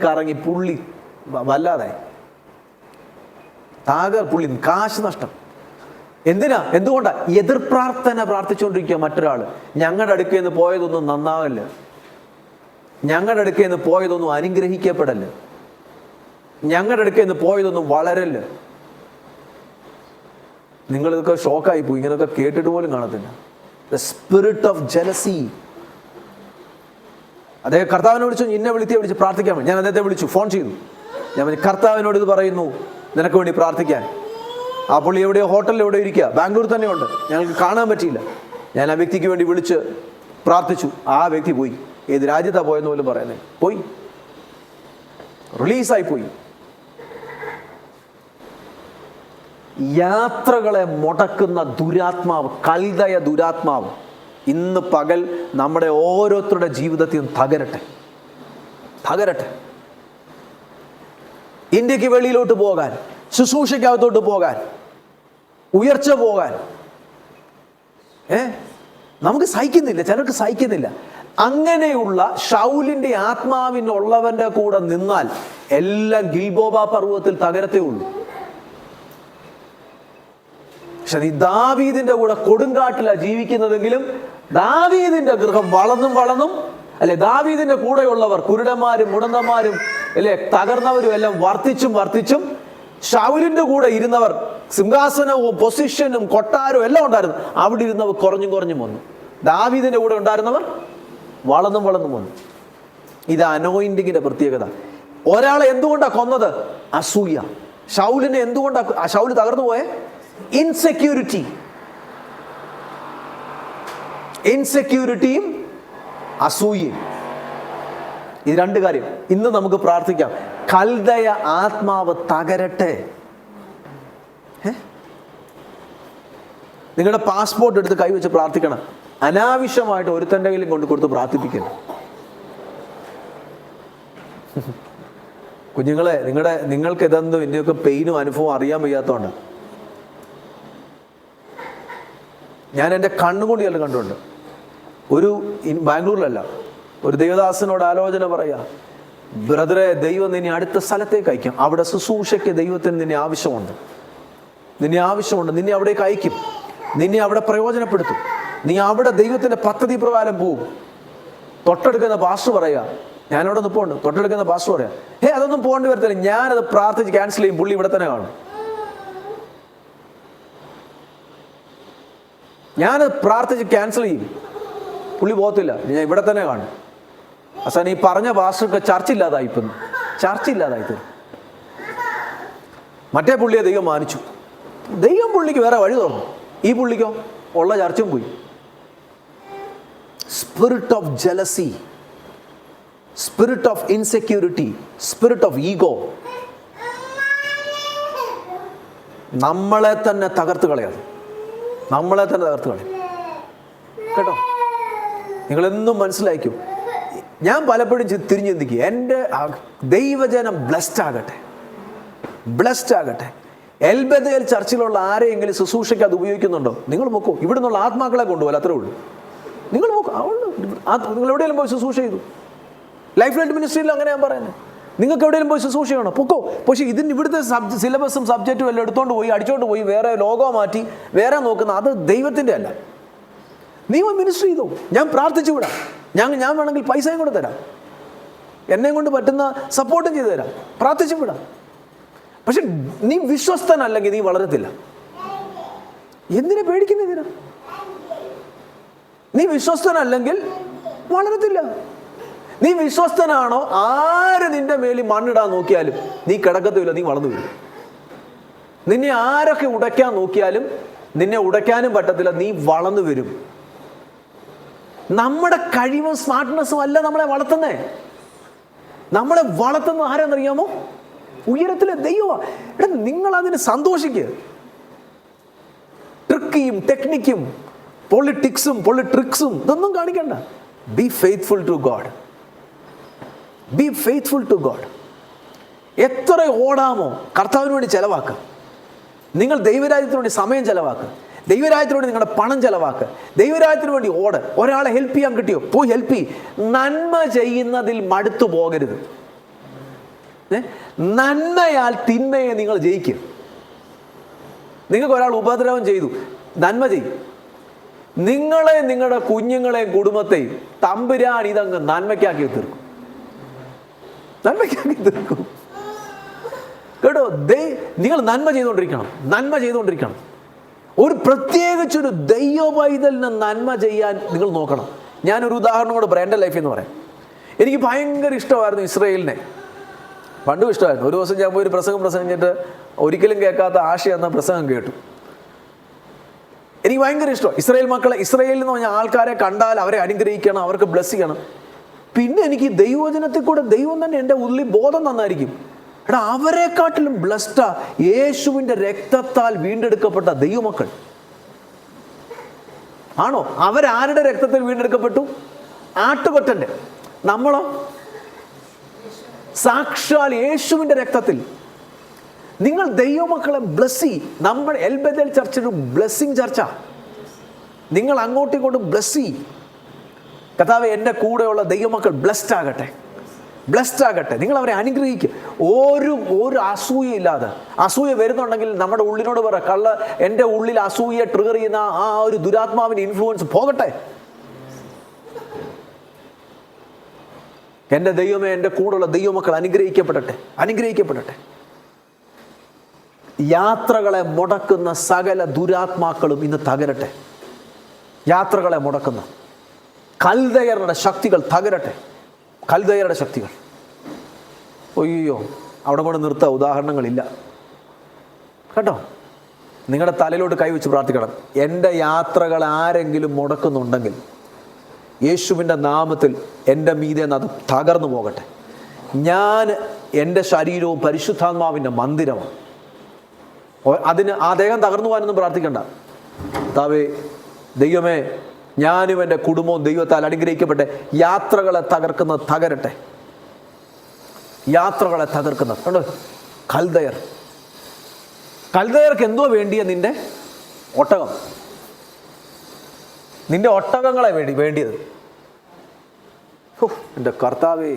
കറങ്ങി പുള്ളി വല്ലാതായി. പുള്ളി കാശ് നഷ്ടം. എന്തുകൊണ്ടാ? എതിർ പ്രാർത്ഥന പ്രാർത്ഥിച്ചുകൊണ്ടിരിക്കുക. മറ്റൊരാൾ ഞങ്ങളുടെ അടുക്കൽ നിന്ന് പോയതൊന്നും നന്നാവല്ല, ഞങ്ങളുടെ അടുക്കൽ നിന്ന് പോയതൊന്നും അനുഗ്രഹിക്കപ്പെടല്ല, ഞങ്ങളുടെ അടുക്കൽ നിന്ന് പോയതൊന്നും വളരല്ല. നിങ്ങളിതൊക്കെ ഷോക്കായി പോയി. ഇങ്ങനെയൊക്കെ കേട്ടിട്ട് പോലും കാണത്തില്ല. The spirit of jealousy. അദ്ദേഹം കർത്താവിനെ വിളിച്ചു, എന്നെ വിളിച്ച് പ്രാർത്ഥിക്കാൻ വേണ്ടി. ഞാൻ അദ്ദേഹത്തെ വിളിച്ചു, ഫോൺ ചെയ്തു. ഞാൻ കർത്താവിനോട് ഇത് പറയുന്നു, നിനക്ക് വേണ്ടി പ്രാർത്ഥിക്കാൻ. ആ പുള്ളി എവിടെയോ ഹോട്ടലിൽ എവിടെയോ ഇരിക്കുക, ബാംഗ്ലൂർ തന്നെ ഉണ്ട്, ഞങ്ങൾക്ക് കാണാൻ പറ്റിയില്ല. ഞാൻ ആ വ്യക്തിക്ക് വേണ്ടി വിളിച്ച് പ്രാർത്ഥിച്ചു. ആ വ്യക്തി പോയി. ഏത് രാജ്യത്താണ് പോയെന്ന് പോലും പറയുന്നത്. പോയി, റിലീസായി പോയി. യാത്രകളെ മുടക്കുന്ന ദുരാത്മാവ്, കൽദയ ദുരാത്മാവ് ഇന്ന് പകൽ നമ്മുടെ ഓരോരുത്തരുടെ ജീവിതത്തിൽ തകരട്ടെ. ഇന്ത്യക്ക് വെളിയിലോട്ട് പോകാൻ, ശുശ്രൂഷയ്ക്കകത്തോട്ട് പോകാൻ, ഉയർച്ച പോകാൻ നമുക്ക് സഹിക്കുന്നില്ല. ചിലർക്ക് സഹിക്കുന്നില്ല. അങ്ങനെയുള്ള ഷൗലിന്റെ ആത്മാവിനുള്ളവന്റെ കൂടെ നിന്നാൽ എല്ലാം ഗിൽബോബ പർവ്വതത്തിൽ തകരത്തേ ഉള്ളൂ. പക്ഷെ നീ ദാവീദിന്റെ കൂടെ കൊടുങ്കാട്ടിലാണ് ജീവിക്കുന്നതെങ്കിലും ദാവീദിന്റെ ഗൃഹം വളർന്നും അല്ലെ, ദാവീദിന്റെ കൂടെയുള്ളവർ കുരുടന്മാരും മുടന്തന്മാരും അല്ലെ, തകർന്നവരും എല്ലാം വർദ്ധിച്ചും ശൗലിന്റെ കൂടെ ഇരുന്നവർ, സിംഹാസനവും പൊസിഷനും കൊട്ടാരവും എല്ലാം ഉണ്ടായിരുന്നു. അവിടെ ഇരുന്നവർ കുറഞ്ഞും കുറഞ്ഞും വന്നു. ദാവീദിന്റെ കൂടെ ഉണ്ടായിരുന്നവർ വളർന്നും വളർന്നും വന്നു. ഇത് അനോയിന്റിങ്ങിന്റെ പ്രത്യേകത. ഒരാളെ എന്തുകൊണ്ടാണ് കൊന്നത്? അസൂയ. ശൗലിനെ എന്തുകൊണ്ടാണ് ശൗല് തകർന്നു പോയെ? ഇൻസെക്യൂരിറ്റിയും അസൂയയും. ഇത് രണ്ട് കാര്യം. ഇന്ന് നമുക്ക് പ്രാർത്ഥിക്കാം, കൽദയ ആത്മാവ് തകരട്ടെ. നിങ്ങളുടെ പാസ്പോർട്ട് എടുത്ത് കൈവച്ച് പ്രാർത്ഥിക്കണം. അനാവശ്യമായിട്ട് ഒരുത്തൻ്റെ കയ്യിലും കൊണ്ട് കൊടുത്ത് പ്രാർത്ഥിപ്പിക്കണം. കുഞ്ഞുങ്ങളെ, നിങ്ങൾക്ക് ഇതൊന്നും ഇതിൻ്റെയൊക്കെ പെയിനും അനുഭവം അറിയാൻ വയ്യാത്തതുകൊണ്ട് ഞാൻ എൻ്റെ കണ്ണുകൊണ്ട് ചില കണ്ടുണ്ട്. ഒരു ബാംഗ്ലൂരിലല്ല, ഒരു ദൈവദാസനോട് ആലോചന പറയാ, ബ്രദറെ, ദൈവം നിന്നെ അടുത്ത സ്ഥലത്തേക്ക് അയക്കും. അവിടെ ശുശ്രൂഷയ്ക്ക് ദൈവത്തിന് നിന്നെ ആവശ്യമുണ്ട്. നിന്നെ അവിടേക്ക് അയക്കും. നിന്നെ അവിടെ പ്രയോജനപ്പെടുത്തും. നീ അവിടെ ദൈവത്തിന്റെ പദ്ധതി പ്രകാരം പോവും. തൊട്ടടുക്കുന്ന പാസ്റ്റർ പറയാ, ഞാനവിടെ നിൽപ്പുണ്ട്, തൊട്ടടുക്കുന്ന പാസ്റ്റർ പറയാ, അതൊന്നും പോകേണ്ടി വരത്തില്ല, ഞാനത് പ്രാർത്ഥിച്ച് ക്യാൻസൽ ചെയ്യും, പുള്ളി ഇവിടെ തന്നെ കാണും. ഞാനത് പ്രാർത്ഥിച്ച് ക്യാൻസൽ ചെയ്യും, പുള്ളി പോകത്തില്ല, ഞാൻ ഇവിടെ തന്നെ കാണും. അവസാനം ഈ പറഞ്ഞ പാസ്റ്റർക്ക് ചർച്ചില്ലാതായിപ്പോന്നു. മറ്റേ പുള്ളിയെ ദൈവം മാനിച്ചു. ദൈവം പുള്ളിക്ക് വേറെ വഴി തുറന്നു. ഈ പുള്ളിക്കോ ഉള്ള ചർച്ചും പോയി. Spirit of jealousy, spirit of insecurity, spirit of ego നമ്മളെ തന്നെ തകർത്ത് കളയാം. കേട്ടോ, നിങ്ങളെന്നും മനസ്സിലാക്കും. ഞാൻ പലപ്പോഴും തിരിഞ്ഞു ചിന്തിക്കുക, എൻ്റെ ദൈവജനം ബ്ലെസ്ഡ് ആകട്ടെ. എൽബെഥേൽ ചർച്ചിലുള്ള ആരെയെങ്കിലും ശുശ്രൂഷയ്ക്ക് അത് ഉപയോഗിക്കുന്നുണ്ടോ? നിങ്ങൾ നോക്കൂ. ഇവിടെ നിന്നുള്ള ആത്മാക്കളെ കൊണ്ടുപോലെ, അത്രേ ഉള്ളൂ. നിങ്ങൾ നോക്കൂ. നിങ്ങൾ എവിടെയെങ്കിലും പോയി ശുശ്രൂഷ ചെയ്തു. ലൈഫ് ലൈറ്റ് മിനിസ്ട്രിയിൽ അങ്ങനെ ഞാൻ പറയുന്നത്, നിങ്ങൾക്ക് എവിടെയെങ്കിലും പോയി ശുശ്രൂഷ ചെയ്യണം, പൊക്കോ. പക്ഷേ ഇവിടുത്തെ സിലബസും സബ്ജക്റ്റും എല്ലാം എടുത്തോണ്ട് പോയി, അടിച്ചോണ്ട് പോയി, വേറെ ലോഗോ മാറ്റി വേറെ നോക്കുന്ന, അത് ദൈവത്തിൻ്റെ അല്ല. നീ മിനിസ്ട്രി ചെയ്തോ, ഞാൻ പ്രാർത്ഥിച്ചു വിടാം, ഞാൻ വേണമെങ്കിൽ പൈസയും കൊണ്ട് തരാം, എന്നെ കൊണ്ട് പറ്റുന്ന സപ്പോർട്ടും ചെയ്തു തരാം, പ്രാർത്ഥിച്ചു വിടാം. പക്ഷെ നീ വിശ്വസ്തനല്ലെങ്കിൽ നീ വളരത്തില്ല. എന്തിനെ പേടിക്കുന്നതിനാ? നീ വിശ്വസ്തനല്ലെങ്കിൽ വളരത്തില്ല. നീ വിശ്വസ്തനാണോ, ആര് നിന്റെ മേലിൽ മണ്ണിടാൻ നോക്കിയാലും നീ കിടക്കത്തില്ല, നീ വളർന്നു വരും. നിന്നെ ആരൊക്കെ ഉടയ്ക്കാൻ നോക്കിയാലും നിന്നെ ഉടയ്ക്കാനും പറ്റത്തില്ല, നീ വളർന്നു വരും. നമ്മുടെ കഴിവും സ്മാർട്ട്നെസ്സും അല്ല നമ്മളെ വളർത്തുന്നേ. നമ്മളെ വളർത്തുന്ന ആരാന്നറിയാമോ? ഉയരത്തിലെ ദൈവമാണ്. നിങ്ങൾ അതിന് സന്തോഷിക്കുക. ട്രിക്കിയും ടെക്നിക്കും പൊളിറ്റിക്സും പൊളിട്രിക്സും ഇതൊന്നും കാണിക്കണ്ട. Be faithful to God. എത്ര ഓടാമോ കർത്താവിന് വേണ്ടി ചെലവാക്കുക. നിങ്ങൾ ദൈവരാജ്യത്തിന് വേണ്ടി സമയം ചെലവാക്കുക. ദൈവരാജ്യത്തിന് വേണ്ടി നിങ്ങളുടെ പണം ചെലവാക്കുക. ദൈവരാജ്യത്തിന് വേണ്ടി ഓട്. ഒരാളെ ഹെൽപ്പ് ചെയ്യാൻ കിട്ടിയോ, പോയി ഹെൽപ്പ് ചെയ്യും. നന്മ ചെയ്യുന്നതിൽ മടുത്തു പോകരുത്. നന്മയാൽ തിന്മയെ നിങ്ങൾ ജയിക്കും. നിങ്ങൾക്ക് ഒരാൾ ഉപദ്രവം ചെയ്തു, നന്മ ചെയ്യും. നിങ്ങളെയും നിങ്ങളുടെ കുഞ്ഞുങ്ങളെയും കുടുംബത്തെയും തമ്പുരാൻ ഇതങ്ങ് നന്മയ്ക്കാക്കി തീർക്കും. കേട്ടോ, നിങ്ങൾ നന്മ ചെയ്തുകൊണ്ടിരിക്കണം. ഒരു പ്രത്യേകിച്ചൊരു ദൈവ പൈതലിന് നന്മ ചെയ്യാൻ നിങ്ങൾ നോക്കണം. ഞാനൊരു ഉദാഹരണം കൂടെ പറയാം. എൻ്റെ ലൈഫിൽ എന്ന് പറയാം. എനിക്ക് ഭയങ്കര ഇഷ്ടമായിരുന്നു ഇസ്രയേലിനെ. പണ്ടും ഇഷ്ടമായിരുന്നു. ഒരു ദിവസം ഞാൻ പോയി ഒരു പ്രസംഗിച്ചിട്ട് ഒരിക്കലും കേൾക്കാത്ത ആശ എന്ന പ്രസംഗം കേട്ടു. എനിക്ക് ഭയങ്കര ഇഷ്ടമാണ് ഇസ്രയേലിൽ എന്ന് പറഞ്ഞാൽ ആൾക്കാരെ കണ്ടാൽ അവരെ അനുഗ്രഹിക്കണം, അവർക്ക് ബ്ലെസ് ചെയ്യണം. പിന്നെ എനിക്ക് ദൈവവചനത്തിൽ കൂടെ ദൈവം തന്നെ എൻ്റെ ഉള്ളിൽ ബോധം തന്നായിരിക്കും. അവരെക്കാട്ടിലും ബ്ലെസ്ഡാ യേശുവിൻ്റെ രക്തത്താൽ വീണ്ടെടുക്കപ്പെട്ട ദൈവമക്കൾ. ആണോ? അവരാരുടെ രക്തത്തിൽ വീണ്ടെടുക്കപ്പെട്ടു? ആട്ടുകൊറ്റൻ്റെ. നമ്മളോ? സാക്ഷാൽ യേശുവിൻ്റെ രക്തത്തിൽ. നിങ്ങൾ ദൈവമക്കളെ ബ്ലെസ്സി. നമ്മൾ എൽബെഥേൽ ചർച്ച് ഒരു ബ്ലെസ്സിങ് ചർച്ചാ. നിങ്ങൾ അങ്ങോട്ടും ഇങ്ങോട്ടും ബ്ലെസ്സി. കർത്താവേ, എൻ്റെ കൂടെയുള്ള ദൈവമക്കൾ ബ്ലെസ്ഡ് ആകട്ടെ. നിങ്ങൾ അവരെ അനുഗ്രഹിക്കുക. ഒരു അസൂയയില്ലാതെ. അസൂയ വരുന്നുണ്ടെങ്കിൽ നമ്മുടെ ഉള്ളിനോട് പറ, എൻ്റെ ഉള്ളിൽ അസൂയ ട്രിഗർ ചെയ്യുന്ന ആ ഒരു ദുരാത്മാവിൻ്റെ ഇൻഫ്ലുവൻസ് പോകട്ടെ. എൻ്റെ ദൈവമേ, എൻ്റെ കൂടെയുള്ള ദൈവമക്കൾ അനുഗ്രഹിക്കപ്പെടട്ടെ. യാത്രകളെ മുടക്കുന്ന സകല ദുരാത്മാക്കളും ഇന്ന് തകരട്ടെ. യാത്രകളെ മുടക്കുന്ന കൽദയരുടെ ശക്തികൾ തകരട്ടെ. കൽദയരുടെ ശക്തികൾ. ഒയ്യോ, അവിടെ കൊണ്ട് നിർത്തുക, ഉദാഹരണങ്ങളില്ല കേട്ടോ. നിങ്ങളുടെ തലയിലോട്ട് കൈവച്ച് പ്രാർത്ഥിക്കണം. എൻ്റെ യാത്രകൾ ആരെങ്കിലും മുടക്കുന്നുണ്ടെങ്കിൽ യേശുവിൻ്റെ നാമത്തിൽ എൻ്റെ മീതെ അത് തകർന്നു പോകട്ടെ. ഞാൻ എൻ്റെ ശരീരവും പരിശുദ്ധാത്മാവിൻ്റെ മന്ദിരമാണ്. അതിന് ആ ദേഹം തകർന്നു പോകാനൊന്നും പ്രാർത്ഥിക്കണ്ട. കർത്താവേ, ദൈവമേ, ഞാനും എൻ്റെ കുടുംബവും ദൈവത്താൽ അനുഗ്രഹിക്കപ്പെട്ടെ. യാത്രകളെ തകർക്കുന്നത് തകരട്ടെ. യാത്രകളെ തകർക്കുന്നത് കണ്ടോ. കൽദയർക്ക് എന്തോ വേണ്ടിയ നിന്റെ ഒട്ടകം, നിന്റെ ഒട്ടകങ്ങളെ വേണ്ടിയത്. എൻ്റെ കർത്താവേ,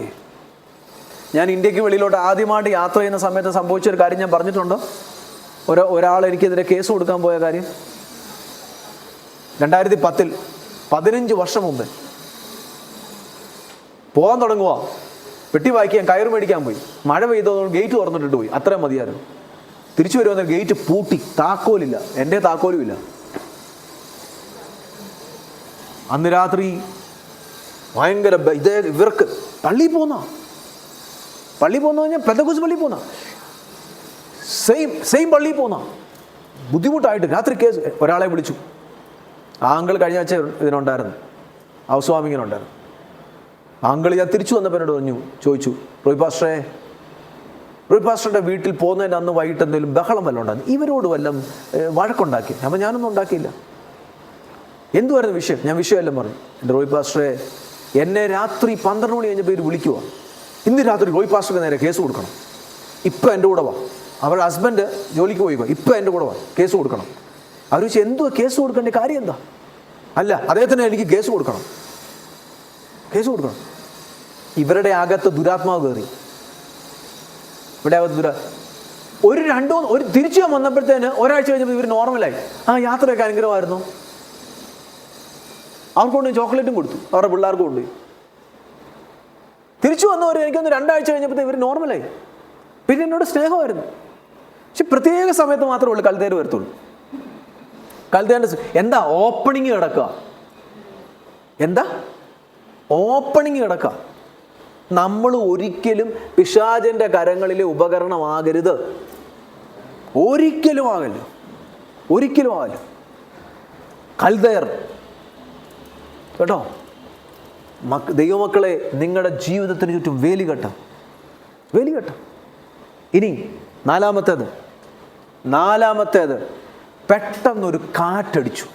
ഞാൻ ഇന്ത്യക്ക് വെളിയിലോട്ട് ആദ്യമായിട്ട് യാത്ര ചെയ്യുന്ന സമയത്ത് സംഭവിച്ചൊരു കാര്യം ഞാൻ പറഞ്ഞിട്ടുണ്ടോ? ഒരാൾ എനിക്കെതിരെ കേസ് കൊടുക്കാൻ പോയ കാര്യം 2010, 15 വർഷം മുമ്പ്. പോകാൻ തുടങ്ങുക, പെട്ടി വായിക്കാൻ കയറ് മേടിക്കാൻ പോയി. മഴ പെയ്തതുകൊണ്ട് ഗേറ്റ് തുറന്നിട്ടിട്ട് പോയി. അത്രയും മതിയായിരുന്നു. തിരിച്ചു വരുമെന്ന് ഗേറ്റ് പൂട്ടി, താക്കോലില്ല, എൻ്റെ താക്കോലും ഇല്ല. അന്ന് രാത്രി ഭയങ്കര ഇവർക്ക് പള്ളിയിൽ പോന്ന കഴിഞ്ഞാൽ പെന്തക്കോസ്ത് പള്ളിയിൽ പോന്ന സെയിം പള്ളിയിൽ പോന്ന ബുദ്ധിമുട്ടായിട്ട് രാത്രി കേസ്. ഒരാളെ വിളിച്ചു. ആങ്കിൾ കഴിഞ്ഞ ആഴ്ച ഇതിനുണ്ടായിരുന്നു, ഹൗസ് വാമിങ്ങിനുണ്ടായിരുന്നു. ആങ്കിൾ ഞാൻ തിരിച്ചു വന്നപ്പോൾ എന്നോട് ചോദിച്ചു, റോയ് പാസ്റ്ററുടെ വീട്ടിൽ പോകുന്നതിന് അന്ന് വൈകിട്ട് എന്തെങ്കിലും ബഹളം വല്ലതും ഉണ്ടായിരുന്നു, ഇവരോട് വല്ലതും വഴക്കുണ്ടാക്കി? അപ്പം ഞാനൊന്നും ഉണ്ടാക്കിയില്ല. എന്തുവായിരുന്നു വിഷയം? ഞാൻ വിഷയമെല്ലാം പറഞ്ഞു. എൻ്റെ റോയ് പാസ്റ്ററെ, എന്നെ രാത്രി 12 മണി കഴിഞ്ഞപ്പോൾ ഇവർ വിളിക്കുക, ഇന്ന് രാത്രി റോയ് പാസ്റ്റർക്ക് നേരെ കേസ് കൊടുക്കണം, ഇപ്പം എൻ്റെ കൂടെ വാ. അവരുടെ ഹസ്ബൻഡ് ജോലിക്ക് പോയി, ഇപ്പം എൻ്റെ കൂടെ വാ, കേസ് കൊടുക്കണം. അവർ ചോദിച്ചാൽ എന്തുവാ കേസ് കൊടുക്കേണ്ട കാര്യം എന്താ? അല്ല, അദ്ദേഹത്തിന് എനിക്ക് കേസ് കൊടുക്കണം. ഇവരുടെ അകത്ത് ദുരാത്മാവ് കയറി. ഇവിടെ അകത്ത് ഒരു തിരിച്ചു വന്നപ്പോഴത്തേന് ഒരാഴ്ച കഴിഞ്ഞപ്പോൾ ഇവർ നോർമലായി. യാത്രയൊക്കെ അനുഗ്രഹമായിരുന്നു. അവർക്ക് കൊണ്ട് ചോക്ലേറ്റും കൊടുത്തു, അവരുടെ പിള്ളേർക്ക് കൊണ്ടുപോയി. തിരിച്ചു വന്നവർ എനിക്കൊന്ന് 2 ആഴ്ച കഴിഞ്ഞപ്പോൾ ഇവർ നോർമലായി. പിന്നെ എന്നോട് സ്നേഹമായിരുന്നു. പക്ഷെ പ്രത്യേക സമയത്ത് മാത്രമേ ഉള്ളൂ കൽദയർ വരത്തുള്ളൂ. കൽദയറിൻ്റെ എന്താ ഓപ്പണിങ് കിടക്കുക? നമ്മൾ ഒരിക്കലും പിശാചിൻ്റെ കരങ്ങളിലെ ഉപകരണമാകരുത്. ഒരിക്കലും ആകല്ല. കൽദയർ കേട്ടോ. ദൈവമക്കളെ, നിങ്ങളുടെ ജീവിതത്തിന് ചുറ്റും വേലികെട്ടം. ഇനി നാലാമത്തേത് പെട്ടെന്നൊരു കാറ്റടിച്ചു.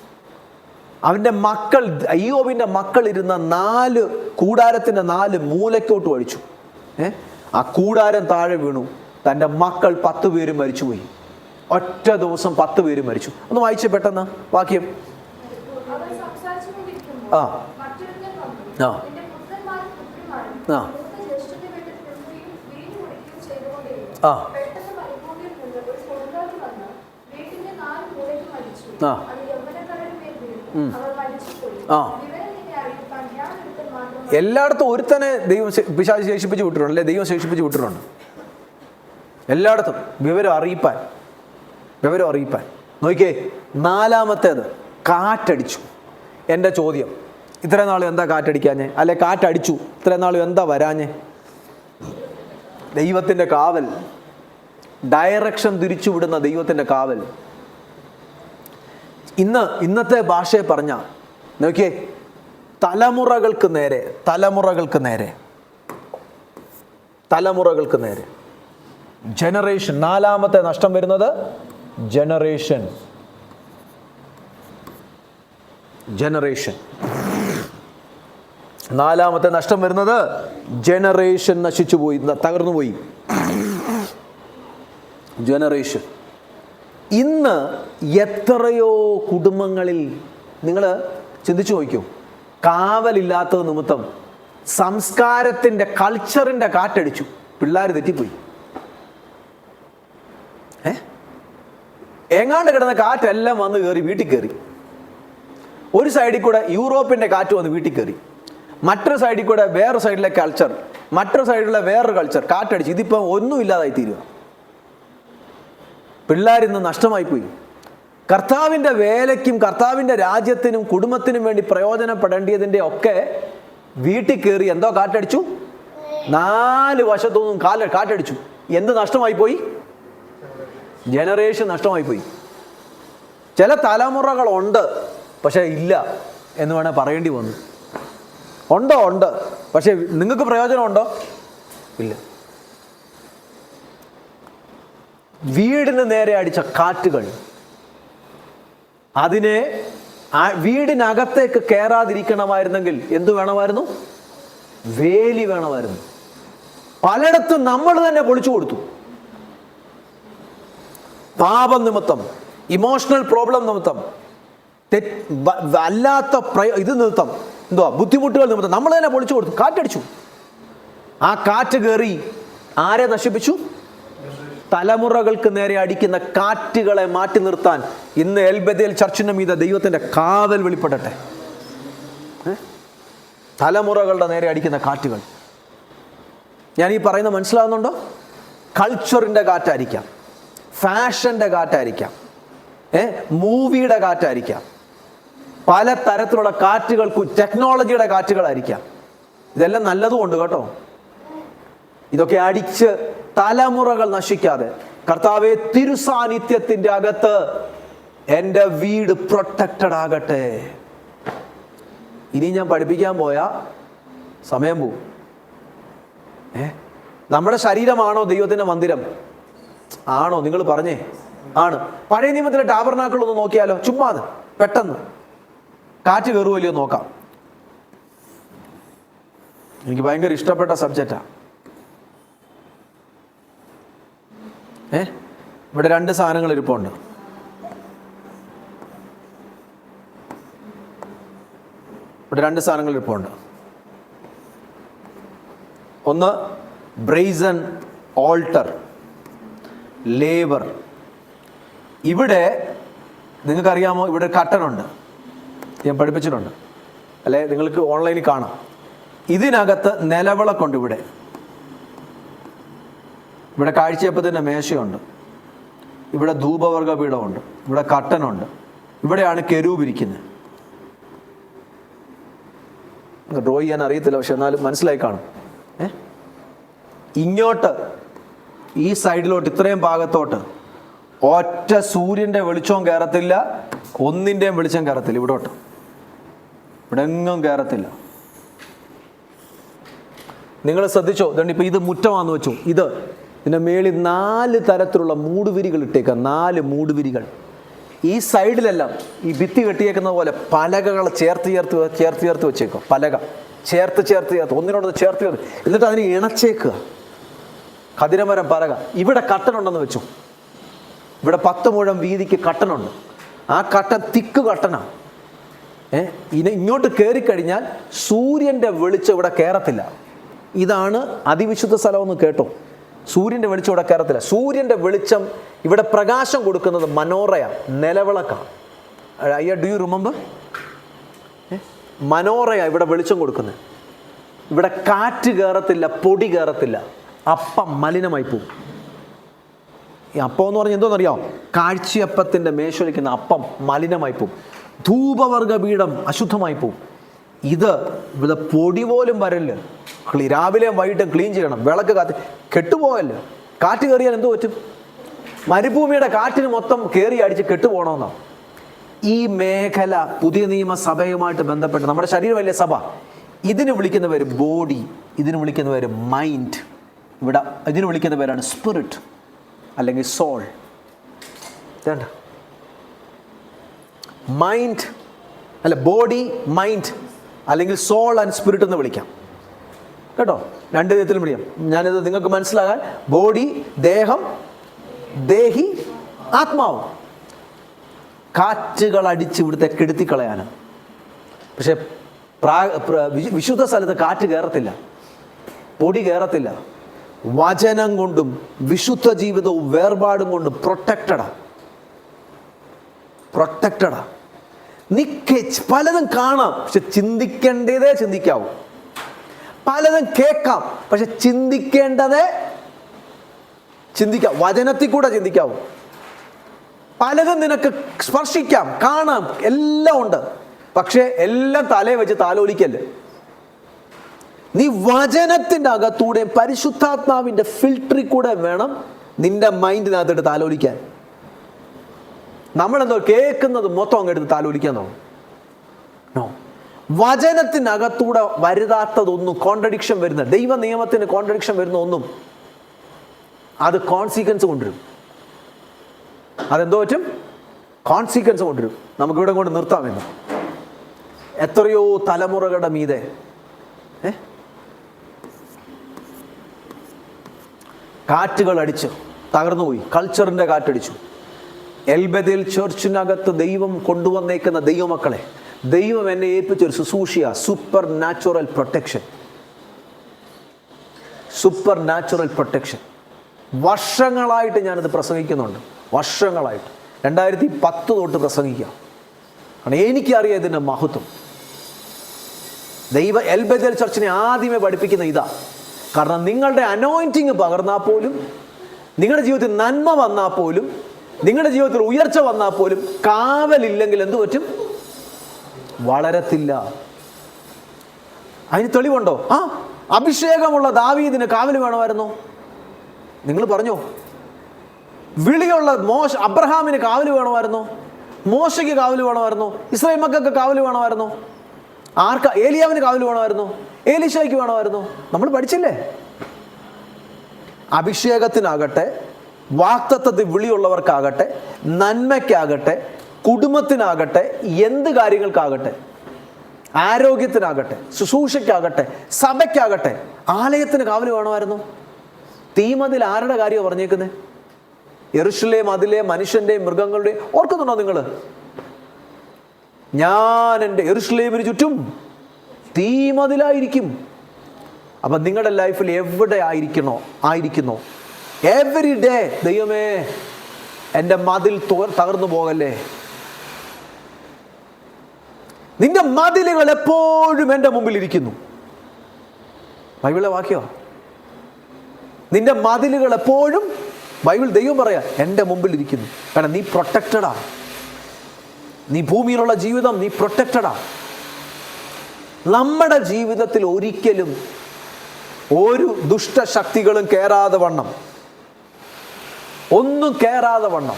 അവൻ്റെ മക്കൾ, അയ്യോബിൻ്റെ മക്കൾ ഇരുന്ന 4 കൂടാരത്തിൻ്റെ 4 മൂലക്കോട്ട് അടിച്ചു. ആ കൂടാരം താഴെ വീണു. തൻ്റെ മക്കൾ 10 പേരും മരിച്ചുപോയി. ഒറ്റ ദിവസം 10 പേരും മരിച്ചു. ഒന്ന് വായിച്ചേ പെട്ടെന്ന് വാക്യം. ആ ആ ആ ആ എല്ലായിടത്തും ഒരുത്തനെ ദൈവം പിശാച് ശേഷിപ്പിച്ച് വിട്ടിട്ടുണ്ട്, അല്ലെ? ദൈവം ശേഷിപ്പിച്ച് വിട്ടിട്ടുണ്ട് എല്ലായിടത്തും വിവരം അറിയിപ്പാൻ. നോക്കിക്കേ, 4-മത്തേത് കാറ്റടിച്ചു. എൻ്റെ ചോദ്യം, ഇത്രയും നാളും എന്താ കാറ്റടിക്കാഞ്ഞേ? അല്ലെ കാറ്റടിച്ചു, ഇത്രയും നാളും എന്താ വരാഞ്ഞേ? ദൈവത്തിൻ്റെ കാവൽ, ഡയറക്ഷൻ തിരിച്ചുവിടുന്ന ദൈവത്തിൻ്റെ കാവൽ. ഇന്നത്തെ ഭാഷയെ പറഞ്ഞ നോക്കിയേ, തലമുറകൾക്ക് നേരെ ജനറേഷൻ. 4-മത്തെ നഷ്ടം വരുന്നത് ജനറേഷൻ. 4-മത്തെ നഷ്ടം വരുന്നത് ജനറേഷൻ. നശിച്ചുപോയി, തകർന്നുപോയി ജനറേഷൻ. ഇന്ന് എത്രയോ കുടുംബങ്ങളിൽ നിങ്ങൾ ചിന്തിച്ചു നോക്കൂ, കാവലില്ലാത്തത് നിമിത്തം സംസ്കാരത്തിൻ്റെ, കൾച്ചറിൻ്റെ കാറ്റടിച്ചു. പിള്ളേർ തെറ്റിപ്പോയി. എങ്ങാണ്ട് കിടന്ന കാറ്റെല്ലാം വന്ന് കയറി വീട്ടിൽ കയറി. ഒരു സൈഡിൽ കൂടെ യൂറോപ്പിൻ്റെ കാറ്റ് വന്ന് വീട്ടിൽ കയറി, മറ്റൊരു സൈഡിൽ കൂടെ വേറെ സൈഡിലെ കൾച്ചർ, മറ്റൊരു സൈഡിലെ വേറൊരു കൾച്ചർ കാറ്റടിച്ച് ഇതിപ്പം ഒന്നും ഇല്ലാതായി തീരുക. പിള്ളേരിന്ന് നഷ്ടമായി പോയി. കർത്താവിൻ്റെ വേലയ്ക്കും കർത്താവിൻ്റെ രാജ്യത്തിനും കുടുംബത്തിനും വേണ്ടി പ്രയോജനപ്പെടേണ്ടതിൻ്റെ ഒക്കെ വീട്ടിൽ കയറി എന്തോ കാറ്റടിച്ചു, 4 വശത്തുനിന്നും കാറ്റടിച്ചു. എന്ത് നഷ്ടമായി പോയി? ജനറേഷൻ നഷ്ടമായി പോയി. ചില തലമുറകളുണ്ട്, പക്ഷെ ഇല്ല എന്ന് വേണേൽ പറയേണ്ടി വന്നു. ഉണ്ട്, പക്ഷെ നിങ്ങൾക്ക് പ്രയോജനമുണ്ടോ? ഇല്ല. വീടിന് നേരെ അടിച്ച കാറ്റുകൾ അതിനെ വീടിനകത്തേക്ക് കയറാതിരിക്കണമായിരുന്നെങ്കിൽ എന്തു വേണമായിരുന്നു? വേലി വേണമായിരുന്നു. പലയിടത്തും നമ്മൾ തന്നെ പൊളിച്ചു കൊടുത്തു. പാപം നിമിത്തം, ഇമോഷണൽ പ്രോബ്ലം നിമിത്തം, അല്ലാത്ത ഇത് നിമിത്തം, ബുദ്ധിമുട്ടുകൾ നിമിത്തം നമ്മൾ തന്നെ പൊളിച്ചു കൊടുത്തു. കാറ്റടിച്ചു. ആ കാറ്റ് കയറി ആരെ നശിപ്പിച്ചു? തലമുറകൾക്ക് നേരെ അടിക്കുന്ന കാറ്റുകളെ മാറ്റി നിർത്താൻ ഇന്ന് എൽബെഥേൽ ചർച്ചിന് മീതെ ദൈവത്തിൻ്റെ കാവൽ വെളിപ്പെടട്ടെ. തലമുറകളുടെ നേരെ അടിക്കുന്ന കാറ്റുകൾ. ഞാൻ ഈ പറയുന്നത് മനസ്സിലാവുന്നുണ്ടോ? കൾച്ചറിൻ്റെ കാറ്റായിരിക്കാം, ഫാഷൻ്റെ കാറ്റായിരിക്കാം, മൂവിയുടെ കാറ്റായിരിക്കാം, പല തരത്തിലുള്ള കാറ്റുകൾക്കും ടെക്നോളജിയുടെ കാറ്റുകളായിരിക്കാം. ഇതെല്ലാം നല്ലതുമുണ്ട് കേട്ടോ. ഇതൊക്കെ അടിച്ച് തലമുറകൾ നശിക്കാതെ കർത്താവേ, തിരുസാന്നിധ്യത്തിൻ്റെ അകത്ത് എൻ്റെ വീട് പ്രൊട്ടക്റ്റഡ് ആകട്ടെ. ഇനി ഞാൻ പഠിപ്പിക്കാൻ പോയാ സമയം പോവും. നമ്മുടെ ശരീരമാണോ ദൈവത്തിൻ്റെ മന്ദിരം? ആണോ? നിങ്ങൾ പറഞ്ഞേ. ആണ്. പഴയ നിയമത്തിലെ ടാബർനാക്കൾ ഒന്ന് നോക്കിയാലോ? ചുമ്മാതെ പെട്ടെന്ന് കാറ്റ് കയറുമല്ലയോ നോക്കാം. എനിക്ക് ഭയങ്കര ഇഷ്ടപ്പെട്ട സബ്ജക്റ്റാ. ഇവിടെ 2 സാധനങ്ങൾ ഇരിപ്പുണ്ട്. ഒന്ന് ബ്രേസൺ ഓൾട്ടർ, ലേബർ. ഇവിടെ നിങ്ങൾക്കറിയാമോ, ഇവിടെ കട്ടനുണ്ട്. ഞാൻ പഠിപ്പിച്ചിട്ടുണ്ട്, അല്ലെ? നിങ്ങൾക്ക് ഓൺലൈനിൽ കാണാം. ഇതിനകത്ത് നിലവിളക്കുണ്ട്. ഇവിടെ കാഴ്ചയപ്പത്തിൻ്റെ മേശയുണ്ട്. ഇവിടെ ധൂപവർഗ പീഠമുണ്ട്. ഇവിടെ കട്ടനുണ്ട്. ഇവിടെയാണ് കെരൂബ് ഇരിക്കുന്നത്. ഡ്രോ ചെയ്യാൻ അറിയത്തില്ല, പക്ഷെ എന്നാലും മനസ്സിലായി കാണും. ഇങ്ങോട്ട് ഈ സൈഡിലോട്ട്, ഇത്രയും ഭാഗത്തോട്ട് ഒറ്റ സൂര്യൻ്റെ വെളിച്ചവും കയറത്തില്ല, ഒന്നിൻ്റെയും വെളിച്ചം കയറത്തില്ല. ഇവിടെ എങ്ങും കയറത്തില്ല. നിങ്ങൾ ശ്രദ്ധിച്ചോ? ഇതുകൊണ്ട് ഇപ്പം ഇത് മുറ്റമാണെന്ന് വെച്ചു. ഇതിൻ്റെ മേളിൽ 4 തരത്തിലുള്ള മൂടുവിരികൾ ഇട്ടേക്കാം. 4 മൂടുവിരികൾ. ഈ സൈഡിലെല്ലാം ഈ ഭിത്തി കെട്ടിയേക്കുന്ന പോലെ പലകകൾ ചേർത്ത് വെച്ചേക്കുക. പലക ചേർത്ത് ഒന്നിനോടൊന്ന് ചേർത്ത് എന്നിട്ട് അതിനെ ഇണച്ചേക്കുക. ഖദിരമരം പലക. ഇവിടെ കട്ടനുണ്ടെന്ന് വെച്ചു. ഇവിടെ 10 മുഴം വീതിക്ക് കട്ടനുണ്ട്. ആ കട്ടൻ തിക്ക് കട്ടനാണ്. ഇങ്ങോട്ട് കയറിക്കഴിഞ്ഞാൽ സൂര്യൻ്റെ വെളിച്ചം ഇവിടെ കയറത്തില്ല. ഇതാണ് അതിവിശുദ്ധ സ്ഥലമെന്ന് കേട്ടോ. സൂര്യൻ്റെ വെളിച്ചം ഇവിടെ കയറത്തില്ല. സൂര്യൻ്റെ വെളിച്ചം ഇവിടെ പ്രകാശം കൊടുക്കുന്നത് മനോറയാണ്, നിലവിളക്കാണ്. Do you remember? മനോറയാണ് ഇവിടെ വെളിച്ചം കൊടുക്കുന്നത്. ഇവിടെ കാറ്റ് കയറത്തില്ല, പൊടി കയറത്തില്ല. അപ്പം മലിനമായി പോകും. ഈ അപ്പം എന്ന് പറഞ്ഞാൽ എന്തോന്നറിയാമോ? കാഴ്ചയപ്പത്തിൻ്റെ മേശൊലിക്കുന്ന അപ്പം മലിനമായി പോകും. ധൂപവർഗ പീഠം അശുദ്ധമായി പോകും. ഇവിടെ പൊടി പോലും വരല്ല. രാവിലെയും വൈകിട്ടും ക്ലീൻ ചെയ്യണം. വിളക്ക് കെട്ടുപോകല്ല. കാറ്റ് കയറിയാൽ എന്ത് പറ്റും? മരുഭൂമിയുടെ കാറ്റിന് മൊത്തം കയറി അടിച്ച് കെട്ടുപോകണമെന്നാണ്. ഈ മേഖല പുതിയ നിയമസഭയുമായിട്ട് ബന്ധപ്പെട്ട് നമ്മുടെ ശരീരമല്ലേ സഭ. ഇതിന് വിളിക്കുന്ന പേര് ബോഡി, ഇതിന് വിളിക്കുന്ന പേര് മൈൻഡ്, ഇതിന് വിളിക്കുന്ന പേരാണ് സ്പിരിറ്റ് അല്ലെങ്കിൽ സോൾ. വേണ്ട, മൈൻഡ് അല്ല, ബോഡി മൈൻഡ് അല്ലെങ്കിൽ സോൾ ആൻഡ് സ്പിരിറ്റ് എന്ന് വിളിക്കാം കേട്ടോ. 2 വിധത്തിലും വിളിക്കാം. ഞാനിത് നിങ്ങൾക്ക് മനസ്സിലാകാൻ, ബോഡി ദേഹം, ദേഹി ആത്മാവ്. കാറ്റുകൾ അടിച്ച് ഇവിടുത്തെ കെടുത്തിക്കളയാനാണ്. പക്ഷെ വിശുദ്ധ സ്ഥലത്ത് കാറ്റ് കയറത്തില്ല, പൊടി കയറത്തില്ല. വചനം കൊണ്ടും വിശുദ്ധ ജീവിതവും വേർപാടും കൊണ്ടും പ്രൊട്ടക്റ്റഡാ. പലതും കാണാം, പക്ഷെ ചിന്തിക്കേണ്ടതേ ചിന്തിക്കാവൂ. പലതും കേൾക്കാം, പക്ഷെ ചിന്തിക്കേണ്ടതേ ചിന്തിക്കാം. വചനത്തിൽ കൂടെ ചിന്തിക്കാവൂ. പലതും നിനക്ക് സ്പർശിക്കാം, കാണാം, എല്ലാം ഉണ്ട്. പക്ഷേ എല്ലാം തലയെ വെച്ച് താലോലിക്കല്ലേ. നീ വചനത്തിൻ്റെ അകത്തൂടെ പരിശുദ്ധാത്മാവിൻ്റെ ഫിൽറ്ററിൽ കൂടെ വേണം നിന്റെ മൈൻഡിനകത്തിട്ട് താലോലിക്കാൻ. നമ്മളെന്തോ കേൾക്കുന്നത് മൊത്തം അങ്ങെടുത്ത് താലോലിക്കാൻ തോന്നും. നോ, വചനത്തിനകത്തൂടെ വരുതാത്തതൊന്നും, കോൺട്രഡിക്ഷൻ വരുന്ന, ദൈവ നിയമത്തിന് കോൺട്രഡിക്ഷൻ വരുന്ന ഒന്നും അത് കോൺസിക്വൻസ് കൊണ്ടുവരും. അതെന്തോ പറ്റും? കോൺസിക്വൻസ് കൊണ്ടുവരും. നമുക്കിവിടെ കൊണ്ട് നിർത്താമെന്ന്. എത്രയോ തലമുറകളുടെ മീതെ കാറ്റുകൾ അടിച്ച് തകർന്നുപോയി. കൾച്ചറിൻ്റെ കാറ്റടിച്ചു. എൽബെഥേൽ ചർച്ചിനകത്ത് ദൈവം കൊണ്ടുവന്നേക്കുന്ന ദൈവമക്കളെ, ദൈവം എന്നെ ഏൽപ്പിച്ചൊരു ശുശ്രൂഷയ, supernatural protection. Supernatural protection. വർഷങ്ങളായിട്ട് ഞാനത് പ്രസംഗിക്കുന്നുണ്ട്. വർഷങ്ങളായിട്ട് 2010 തൊട്ട് പ്രസംഗിക്കാം. കാരണം എനിക്കറിയാം ഇതിൻ്റെ മഹത്വം. എൽബെഥേൽ ചർച്ചിനെ ആദ്യമേ പഠിപ്പിക്കുന്ന ഇതാ. കാരണം നിങ്ങളുടെ അനോയിൻറ്റിങ് പകർന്നാൽ പോലും, നിങ്ങളുടെ ജീവിതത്തിൽ നന്മ വന്നാൽ പോലും, നിങ്ങളുടെ ജീവിതത്തിൽ ഉയർച്ച വന്നാൽ പോലും കാവലില്ലെങ്കിൽ എന്തു പറ്റും? വളരത്തില്ല. അതിന് തെളിവുണ്ടോ? അഭിഷേകമുള്ള ദാവീദിന് കാവൽ വേണമായിരുന്നോ? നിങ്ങൾ പറഞ്ഞോ. വിളിയുള്ള അബ്രഹാമിന് കാവൽ വേണമായിരുന്നോ? മോശയ്ക്ക് കാവൽ വേണമായിരുന്നോ? ഇസ്രായേൽ മക്കൾക്ക് കാവൽ വേണമായിരുന്നോ? ഏലിയാവിന് കാവൽ വേണമായിരുന്നോ? ഏലീശയ്ക്ക് വേണമായിരുന്നോ? നമ്മൾ പഠിച്ചില്ലേ? അഭിഷേകത്തിനാകട്ടെ, വാക്തത്വത്തിൽ വിളിയുള്ളവർക്കാകട്ടെ, നന്മയ്ക്കാകട്ടെ, കുടുംബത്തിനാകട്ടെ, എന്ത് കാര്യങ്ങൾക്കാകട്ടെ, ആരോഗ്യത്തിനാകട്ടെ, ശുശ്രൂഷയ്ക്കാകട്ടെ, സഭയ്ക്കാകട്ടെ, ആലയത്തിന് കാവൽ വേണമായിരുന്നു. തീമതിൽ ആരുടെ കാര്യമാണ് പറഞ്ഞേക്കുന്നത്? യെരൂശലേം അതിലെ മനുഷ്യൻ്റെയും മൃഗങ്ങളുടെയും. ഓർക്കുന്നുണ്ടോ നിങ്ങൾ? ഞാൻ എൻ്റെ യെരൂശലേമിന് ചുറ്റും തീമതിലായിരിക്കും. അപ്പം നിങ്ങളുടെ ലൈഫിൽ എവിടെ ആയിരിക്കുന്നോ എവറി ഡേ, ദൈവമേ എൻ്റെ മതിൽ തകർന്നു പോകല്ലേ. നിന്റെ മതിലുകൾ എപ്പോഴും എൻ്റെ മുമ്പിൽ ഇരിക്കുന്നു. ബൈബിളിലെ വാക്യോ. നിന്റെ മതിലുകൾ എപ്പോഴും, ബൈബിൾ ദൈവം പറയാ, എൻ്റെ മുമ്പിൽ ഇരിക്കുന്നു. കാരണം നീ പ്രൊട്ടക്റ്റഡാ. നീ ഭൂമിയിലുള്ള ജീവിതം നീ പ്രൊട്ടക്റ്റഡാ. നമ്മുടെ ജീവിതത്തിൽ ഒരിക്കലും ഒരു ദുഷ്ടശക്തികളും കയറാതെ വണ്ണം, ഒന്നും കയറാതെ വണ്ണം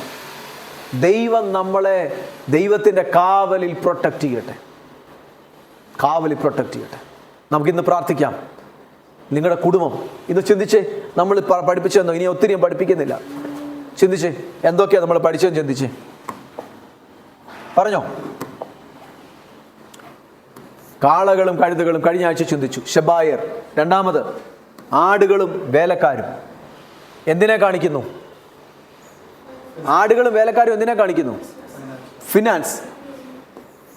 ദൈവം നമ്മളെ ദൈവത്തിൻ്റെ കാവലിൽ പ്രൊട്ടക്റ്റ് ചെയ്യട്ടെ. കാവലിൽ പ്രൊട്ടക്റ്റ് ചെയ്യട്ടെ. നമുക്കിന്ന് പ്രാർത്ഥിക്കാം. നിങ്ങളുടെ കുടുംബം ഇന്ന് ചിന്തിച്ചേ. നമ്മൾ പഠിപ്പിച്ചെന്നോ? ഇനി ഒത്തിരി പഠിപ്പിക്കുന്നില്ല. ചിന്തിച്ചേ എന്തൊക്കെയാണ് നമ്മൾ പഠിച്ചതെന്ന് ചിന്തിച്ചേ. പറഞ്ഞോ. കാളകളും കഴുതകളും കഴിഞ്ഞ ആഴ്ച ചിന്തിച്ചു. ശബായർ. രണ്ടാമത് ആടുകളും വേലക്കാരും. എന്തിനെ കാണിക്കുന്നു? ആടുകളും വേലക്കാരും എന്തിനെ കാണിക്കുന്നു? ഫിനാൻസ്.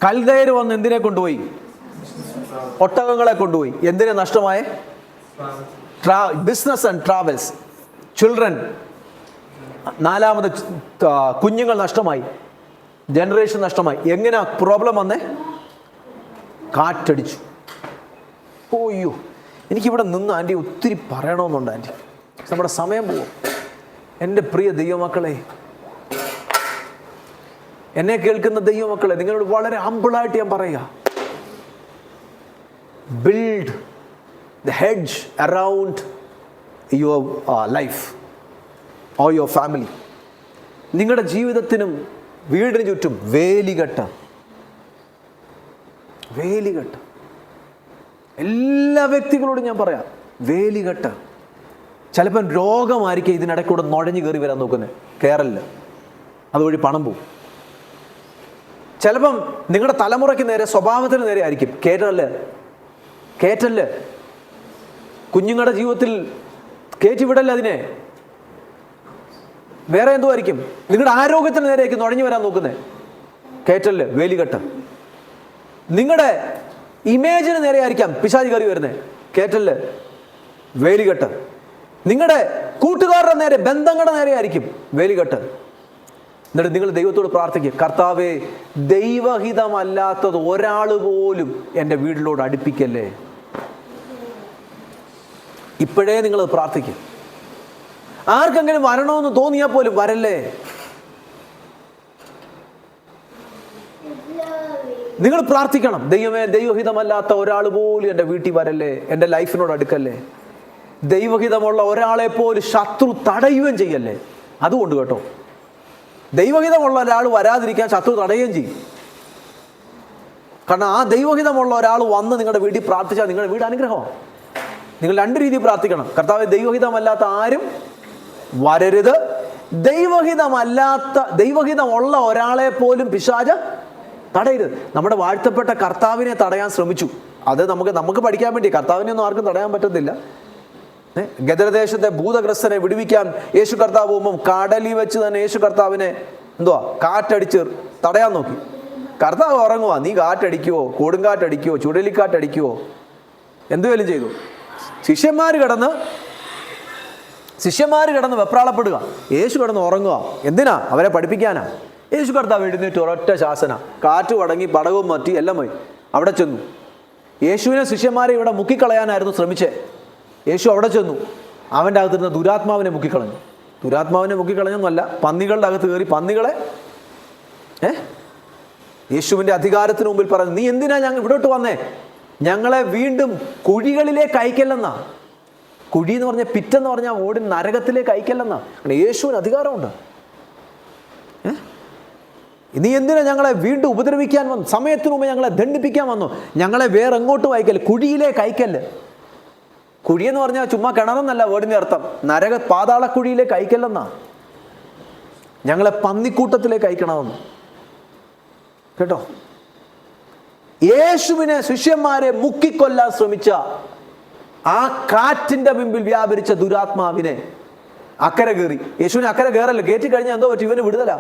കൽദയർ വന്ന് എന്തിനെ കൊണ്ടുപോയി? ഒട്ടകങ്ങളെ കൊണ്ടുപോയി. എന്തിനെ നഷ്ടമായ? Business and travels. ചിൽഡ്രൻ. നാലാമത് കുഞ്ഞുങ്ങൾ നഷ്ടമായി. ജനറേഷൻ നഷ്ടമായി. എങ്ങനെ പ്രോബ്ലം വന്നേ? കാറ്റടിച്ചു. ഓയ്യോ, എനിക്കിവിടെ നിന്ന് ആൻറ്റി ഒത്തിരി പറയണമെന്നുണ്ട് ആൻറ്റി. നമ്മുടെ സമയം പോകും. എൻ്റെ പ്രിയ ദൈവമക്കളെ, എന്നെ കേൾക്കുന്ന ദൈവമക്കളെ, നിങ്ങളോട് വളരെ ഹംബിളായിട്ട് ഞാൻ പറയുക. Build the hedge around your life or your family. നിങ്ങളുടെ ജീവിതത്തിനും വീടിന് ചുറ്റും വേലികെട്ട്. വേലികെട്ട്. എല്ലാ വ്യക്തികളോടും ഞാൻ പറയാം, വേലികെട്ട്. ചിലപ്പം രോഗമായിരിക്കും ഇതിനിടയ്ക്കൂടെ നുഴഞ്ഞു കയറി വരാൻ നോക്കുന്നത്. കേരളിൽ അതുവഴി പണം പോവും. ചിലപ്പം നിങ്ങളുടെ തലമുറയ്ക്ക് നേരെ, സ്വഭാവത്തിന് നേരെ ആയിരിക്കും. കേറ്റല്. കുഞ്ഞുങ്ങളുടെ ജീവിതത്തിൽ കയറ്റിവിടല്ലേ അതിനെ. വേറെ എന്തോ ആയിരിക്കും. നിങ്ങളുടെ ആരോഗ്യത്തിന് നേരെയായിരിക്കും നുഴഞ്ഞു വരാൻ നോക്കുന്നത്. കേറ്റല്, വേലികെട്ട്. നിങ്ങളുടെ ഇമേജിന് നേരെ ആയിരിക്കാം പിശാച് കയറി വരുന്നത്. കേറ്റല്, വേലികെട്ട്. നിങ്ങളുടെ കൂട്ടുകാരുടെ നേരെ, ബന്ധങ്ങളുടെ നേരെ ആയിരിക്കും വേലികെട്ട്. എന്നിട്ട് നിങ്ങൾ ദൈവത്തോട് പ്രാർത്ഥിക്കുക, കർത്താവേ, ദൈവഹിതമല്ലാത്തത് ഒരാൾ പോലും എൻ്റെ വീട്ടിലോട് അടുപ്പിക്കല്ലേ. ഇപ്പോഴേ നിങ്ങൾ പ്രാർത്ഥിക്കുക. ആർക്കെങ്കിലും വരണമെന്ന് തോന്നിയാൽ പോലും വരല്ലേ. നിങ്ങൾ പ്രാർത്ഥിക്കണം, ദൈവമേ ദൈവഹിതമല്ലാത്ത ഒരാൾ പോലും എൻ്റെ വീട്ടിൽ വരല്ലേ, എൻ്റെ ലൈഫിനോട് അടുക്കല്ലേ, ദൈവഹിതമുള്ള ഒരാളെ പോലും ശത്രു തടയുകയും ചെയ്യല്ലേ. അതുകൊണ്ട് കേട്ടോ, ദൈവഹിതമുള്ള ഒരാൾ വരാതിരിക്കാൻ ശത്രു തടയുകയും ചെയ്യും. കാരണം ആ ദൈവഹിതമുള്ള ഒരാൾ വന്ന് നിങ്ങളുടെ വീട്ടിൽ പ്രാർത്ഥിച്ചാൽ നിങ്ങളുടെ വീട് അനുഗ്രഹമാണ്. നിങ്ങൾ രണ്ട് രീതിയിൽ പ്രാർത്ഥിക്കണം. കർത്താവേ ദൈവഹിതമല്ലാത്ത ആരും വരരുത്, ദൈവഹിതമുള്ള ഒരാളെ പോലും പിശാച് തടയരുത്. നമ്മുടെ വാഴ്ത്തപ്പെട്ട കർത്താവിനെ തടയാൻ ശ്രമിച്ചു. അത് നമുക്ക് പഠിക്കാൻ വേണ്ടി. കർത്താവിനെ ഒന്നും ആർക്കും തടയാൻ പറ്റത്തില്ല. ഗദരദേശത്തെ ഭൂതഗ്രസ്തനെ വിടുവിക്കാൻ യേശു കർത്താവ് പോകുമ്പം കടലിൽ വെച്ച് തന്നെ യേശു കർത്താവിനെ കാറ്റടിച്ച് തടയാൻ നോക്കി. കർത്താവ് ഉറങ്ങുക, നീ കാറ്റടിക്കുവോ, കൊടുങ്കാറ്റടിക്കുവോ, ചുഴലിക്കാറ്റടിക്കുവോ, എന്തുവേലും ചെയ്തു. ശിഷ്യന്മാർ കിടന്ന് വെപ്രാളപ്പെടുക, യേശു കിടന്ന് ഉറങ്ങുക. എന്തിനാ? അവരെ പഠിപ്പിക്കാനാ. യേശു കർത്താവ് എഴുന്നേറ്റ് ഒരൊറ്റ ശാസന, കാറ്റ് വടങ്ങി പടവും മറ്റി എല്ലാം പോയി. അവിടെ ചെന്നു. യേശുവിനെ ശിഷ്യന്മാരെ ഇവിടെ മുക്കിക്കളയാനായിരുന്നു ശ്രമിച്ചേ. യേശു അവിടെ ചെന്നു, അവൻ്റെ അകത്തിരുന്ന ദുരാത്മാവിനെ മുക്കിക്കളഞ്ഞു. ദുരാത്മാവിനെ മുക്കിക്കളഞ്ഞൊന്നുമല്ല, പന്നികളുടെ അകത്ത് കയറി പന്നികളെ യേശുവിൻ്റെ അധികാരത്തിന് മുമ്പിൽ പറഞ്ഞു, നീ എന്തിനാ ഞങ്ങൾ ഇവിടോട്ട് വന്നേ? ഞങ്ങളെ വീണ്ടും കുഴികളിലേക്ക് അയക്കല്ലെന്നാ. കുഴി എന്ന് പറഞ്ഞാൽ പിറ്റെന്ന് പറഞ്ഞാൽ ഓടി നരകത്തിലേക്ക് അയക്കല്ലെന്നാ. യേശുവിന് അധികാരമുണ്ട്. നീ എന്തിനാ ഞങ്ങളെ വീണ്ടും ഉപദ്രവിക്കാൻ വന്നു? സമയത്തിന് മുമ്പ് ഞങ്ങളെ ദണ്ഡിപ്പിക്കാൻ വന്നു. ഞങ്ങളെ വേറെ എങ്ങോട്ടും അയക്കല്ല്, കുഴിയിലേക്ക് അയക്കല്ല്. കുഴിയെന്ന് പറഞ്ഞാൽ ചുമ്മാ കിണറെന്നല്ല വേർഡിൻ്റെ അർത്ഥം. പാതാളക്കുഴിയിലേക്ക് അയക്കല്ലെന്നാ. ഞങ്ങളെ പന്നിക്കൂട്ടത്തിലേക്ക് അയക്കണമെന്ന്. കേട്ടോ, യേശുവിനെ ശിഷ്യന്മാരെ മുക്കിക്കൊല്ലാൻ ശ്രമിച്ച ആ കാറ്റിന്റെ മുമ്പിൽ വ്യാപരിച്ച ദുരാത്മാവിനെ അക്കരെ കയറി. യേശുവിനെ അക്കരെ കയറല്ല, കയറ്റി കഴിഞ്ഞാൽ എന്തോ പറ്റും, ഇവന് വിടുതല.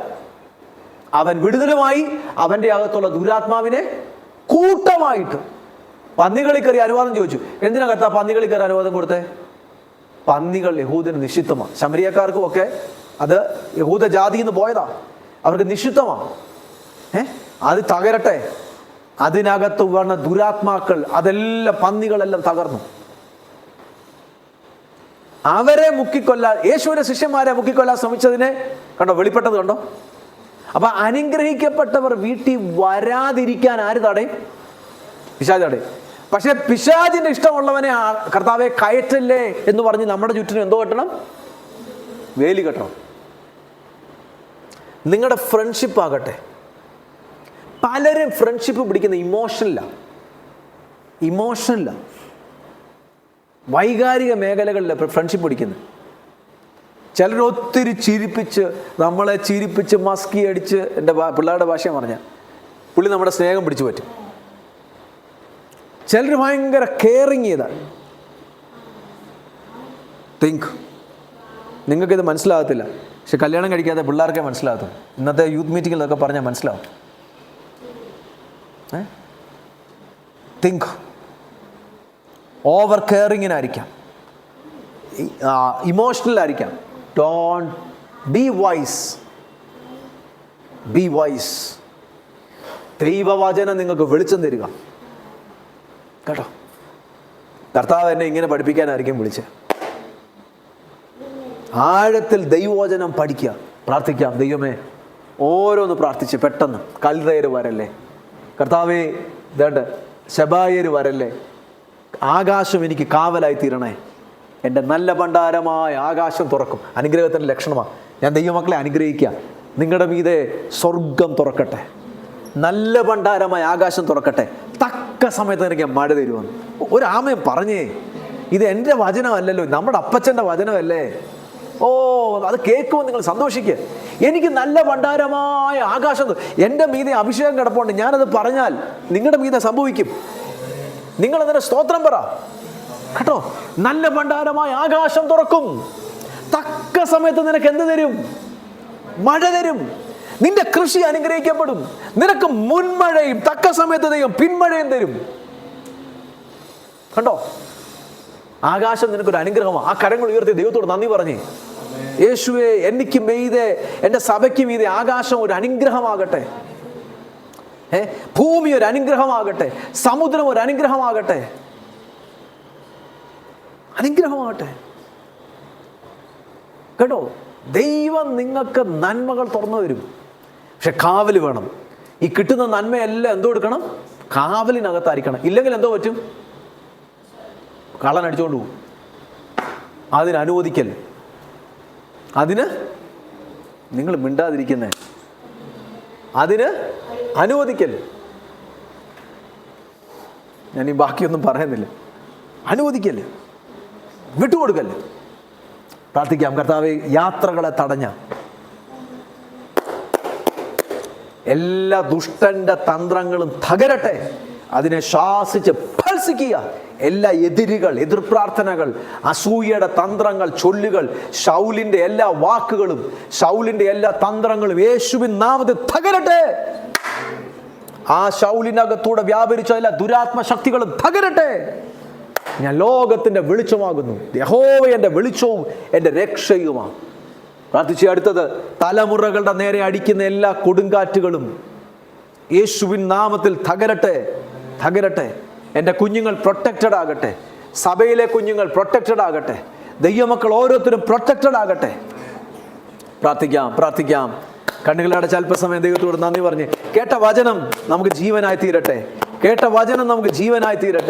അവൻ വിടുതലുമായി അവന്റെ അകത്തുള്ള ദുരാത്മാവിനെ കൂട്ടമായിട്ട് പന്നികളിൽ കയറി അനുവാദം ചോദിച്ചു. എന്തിനാ കർത്താവ് പന്നികളിൽ കയറി അനുവാദം കൊടുത്തേ? പന്നികൾ യഹൂദന് നിഷിദ്ധമാണ്. ശമരിയക്കാർക്കും ഒക്കെ അത് യഹൂദ ജാതിയിൽ നിന്ന് പോയതാ, അവർക്ക് നിഷിദ്ധമാണ്. അത് തകരട്ടെ. അതിനകത്ത് വന്ന ദുരാത്മാക്കൾ അതെല്ലാം പന്നികളെല്ലാം തകർന്നു. അവരെ മുക്കിക്കൊല്ലാൻ, യേശുവിന്റെ ശിഷ്യന്മാരെ മുക്കിക്കൊല്ലാൻ ശ്രമിച്ചതിനെ കണ്ടോ, വെളിപ്പെട്ടത് കണ്ടോ. അപ്പൊ അനുഗ്രഹിക്കപ്പെട്ടവർ വീട്ടിൽ വരാതിരിക്കാൻ ആര് തടയും? പിശാച് തടയും. പക്ഷെ പിശാചിന്റെ ഇഷ്ടമുള്ളവനെ കർത്താവെ കയറ്റല്ലേ എന്ന് പറഞ്ഞ് നമ്മുടെ ചുറ്റിനും എന്തോ കെട്ടണം? വേലി കെട്ടണം. നിങ്ങളുടെ ഫ്രണ്ട്ഷിപ്പ് ആകട്ടെ, പലരും ഫ്രണ്ട്ഷിപ്പ് പിടിക്കുന്ന ഇമോഷനില്ല, വൈകാരിക മേഖലകളിൽ ഫ്രണ്ട്ഷിപ്പ് പിടിക്കുന്നത്. ചിലർ ഒത്തിരി നമ്മളെ ചിരിപ്പിച്ച് മസ്കി അടിച്ച്, എൻ്റെ പിള്ളേരുടെ ഭാഷ പറഞ്ഞാൽ പുള്ളി നമ്മുടെ സ്നേഹം പിടിച്ചു പറ്റും. ചിലർ ഭയങ്കര കെയറിങ് ചെയ്താണ്. നിങ്ങൾക്കിത് മനസ്സിലാകത്തില്ല, പക്ഷെ കല്യാണം കഴിക്കാതെ പിള്ളേർക്കേ മനസ്സിലാകത്തും. ഇന്നത്തെ യൂത്ത് മീറ്റിങ്ങിലൊക്കെ പറഞ്ഞാൽ മനസ്സിലാവും. ഓവർ കെയറിങ്ങിനായിരിക്കാം, ഇമോഷണലായിരിക്കാം. Don't be wise. ദൈവവചനം നിങ്ങൾക്ക് വെളിച്ചം തരിക കേട്ടോ. കർത്താവ് എന്നെ ഇങ്ങനെ പഠിപ്പിക്കാനായിരിക്കും വിളിച്ചത്. ആഴത്തിൽ ദൈവവചനം പഠിക്കുക, പ്രാർത്ഥിക്കാം. ദൈവമേ, ഓരോന്ന് പ്രാർത്ഥിച്ച് പെട്ടെന്ന് കൽദയര് വരല്ലേ, കർത്താവേ ഇതേണ്ട ശബായര് വരല്ലേ, ആകാശം എനിക്ക് കാവലായി തീരണേ, എൻ്റെ നല്ല ഭണ്ഡാരമായ ആകാശം തുറക്കും. അനുഗ്രഹത്തിൻ്റെ ലക്ഷണമാണ്. ഞാൻ ദൈവമക്കളെ അനുഗ്രഹിക്കുക, നിങ്ങളുടെ മീതെ സ്വർഗം തുറക്കട്ടെ, നല്ല ഭണ്ഡാരമായ ആകാശം തുറക്കട്ടെ, തക്ക സമയത്ത് എനിക്ക് മഴ തരുമെന്ന് ഒരു ആമയും പറഞ്ഞേ. ഇത് എൻ്റെ വചനമല്ലല്ലോ, നമ്മുടെ അപ്പച്ചൻ്റെ വചനമല്ലേ. അത് കേൾക്കുമ്പോൾ നിങ്ങൾ സന്തോഷിക്കുക. എനിക്ക് നല്ല ഭണ്ഡാരമായ ആകാശം, എൻ്റെ മീതെ അഭിഷേകം കിടപ്പുണ്ട്. ഞാനത് പറഞ്ഞാൽ നിങ്ങളുടെ മീതെ സംഭവിക്കും. നിങ്ങളതിനെ സ്തോത്രം പറ കേട്ടോ. നല്ല ഭണ്ഡാരമായ ആകാശം തുറക്കും, തക്ക സമയത്ത് നിനക്ക് എന്ത് തരും? മഴ തരും. നിന്റെ കൃഷി അനുഗ്രഹിക്കപ്പെടും. നിനക്ക് മുൻമഴയും തക്ക സമയത്ത് ദൈവം പിന്മഴയും തരും. കണ്ടോ, ആകാശം നിനക്കൊരു അനുഗ്രഹമാണ്. ആ കരങ്ങൾ ഉയർത്തി ദൈവത്തോട് നന്ദി പറഞ്ഞേ. യേശുവേ, എനിക്ക് മീതെ, എൻ്റെ സഭയ്ക്ക് മീതെ ആകാശം ഒരു അനുഗ്രഹമാകട്ടെ, ഭൂമി ഒരു അനുഗ്രഹമാകട്ടെ, സമുദ്രം ഒരു അനുഗ്രഹമാകട്ടെ, അനുഗ്രഹമാകട്ടെ കേട്ടോ. ദൈവം നിങ്ങൾക്ക് നന്മകൾ തുറന്നു തരും. പക്ഷെ കാവല് വേണം. ഈ കിട്ടുന്ന നന്മയെല്ലാം എന്തോ എടുക്കണം? കാവലിനകത്തായിരിക്കണം. ഇല്ലെങ്കിൽ എന്തോ പറ്റും? കള്ളൻ അടിച്ചുകൊണ്ട് പോകും. അതിന് അനുവദിക്കൽ. അതിന് നിങ്ങൾ മിണ്ടാതിരിക്കുന്നേ, അതിന് അനുവദിക്കൽ. ഞാൻ ഈ ബാക്കിയൊന്നും പറയുന്നില്ല. അനുവദിക്കല്, വിട്ടുകൊടുക്കല്. പ്രാർത്ഥിക്കാം. കർത്താവേ, യാത്രകളെ തടഞ്ഞ എല്ലാ ദുഷ്ടന്റെ തന്ത്രങ്ങളും തകരട്ടെ. അതിനെ ശാസിച്ച് ഭത്സിക്കുക. എല്ലാ എതിർപ്രാർത്ഥനകൾ, അസൂയയുടെ തന്ത്രങ്ങൾ, ചൊല്ലുകൾ, ശൗലിന്റെ എല്ലാ വാക്കുകളും, ശൗലിന്റെ എല്ലാ തന്ത്രങ്ങളും യേശുവിൻ നാമത്തിൽ തകരട്ടെ. ആ ശൗലിനകത്തൂടെ വ്യാപരിച്ച എല്ലാ ദുരാത്മശക്തികളും തകരട്ടെ. ഞാൻ ലോകത്തിന്റെ വെളിച്ചമാകുന്നു. യഹോവ എൻ്റെ വെളിച്ചവും എൻ്റെ രക്ഷയുമാണ്. പ്രാർത്ഥിച്ച അടുത്തത്, തലമുറകളുടെ നേരെ അടിക്കുന്ന എല്ലാ കൊടുങ്കാറ്റുകളും യേശുവിൻ നാമത്തിൽ തകരട്ടെ, തകരട്ടെ. എൻ്റെ കുഞ്ഞുങ്ങൾ പ്രൊട്ടക്റ്റഡ് ആകട്ടെ. സഭയിലെ കുഞ്ഞുങ്ങൾ പ്രൊട്ടക്റ്റഡ് ആകട്ടെ. ദൈവമക്കൾ ഓരോരുത്തരും പ്രൊട്ടക്റ്റഡ് ആകട്ടെ. പ്രാർത്ഥിക്കാം, പ്രാർത്ഥിക്കാം. കണ്ണുകളടച്ച് അല്പസമയം ദൈവത്തോട് നന്ദി പറഞ്ഞ് കേട്ട വചനം നമുക്ക് ജീവനായി തീരട്ടെ. കേട്ട വചനം നമുക്ക് ജീവനായി തീരട്ടെ.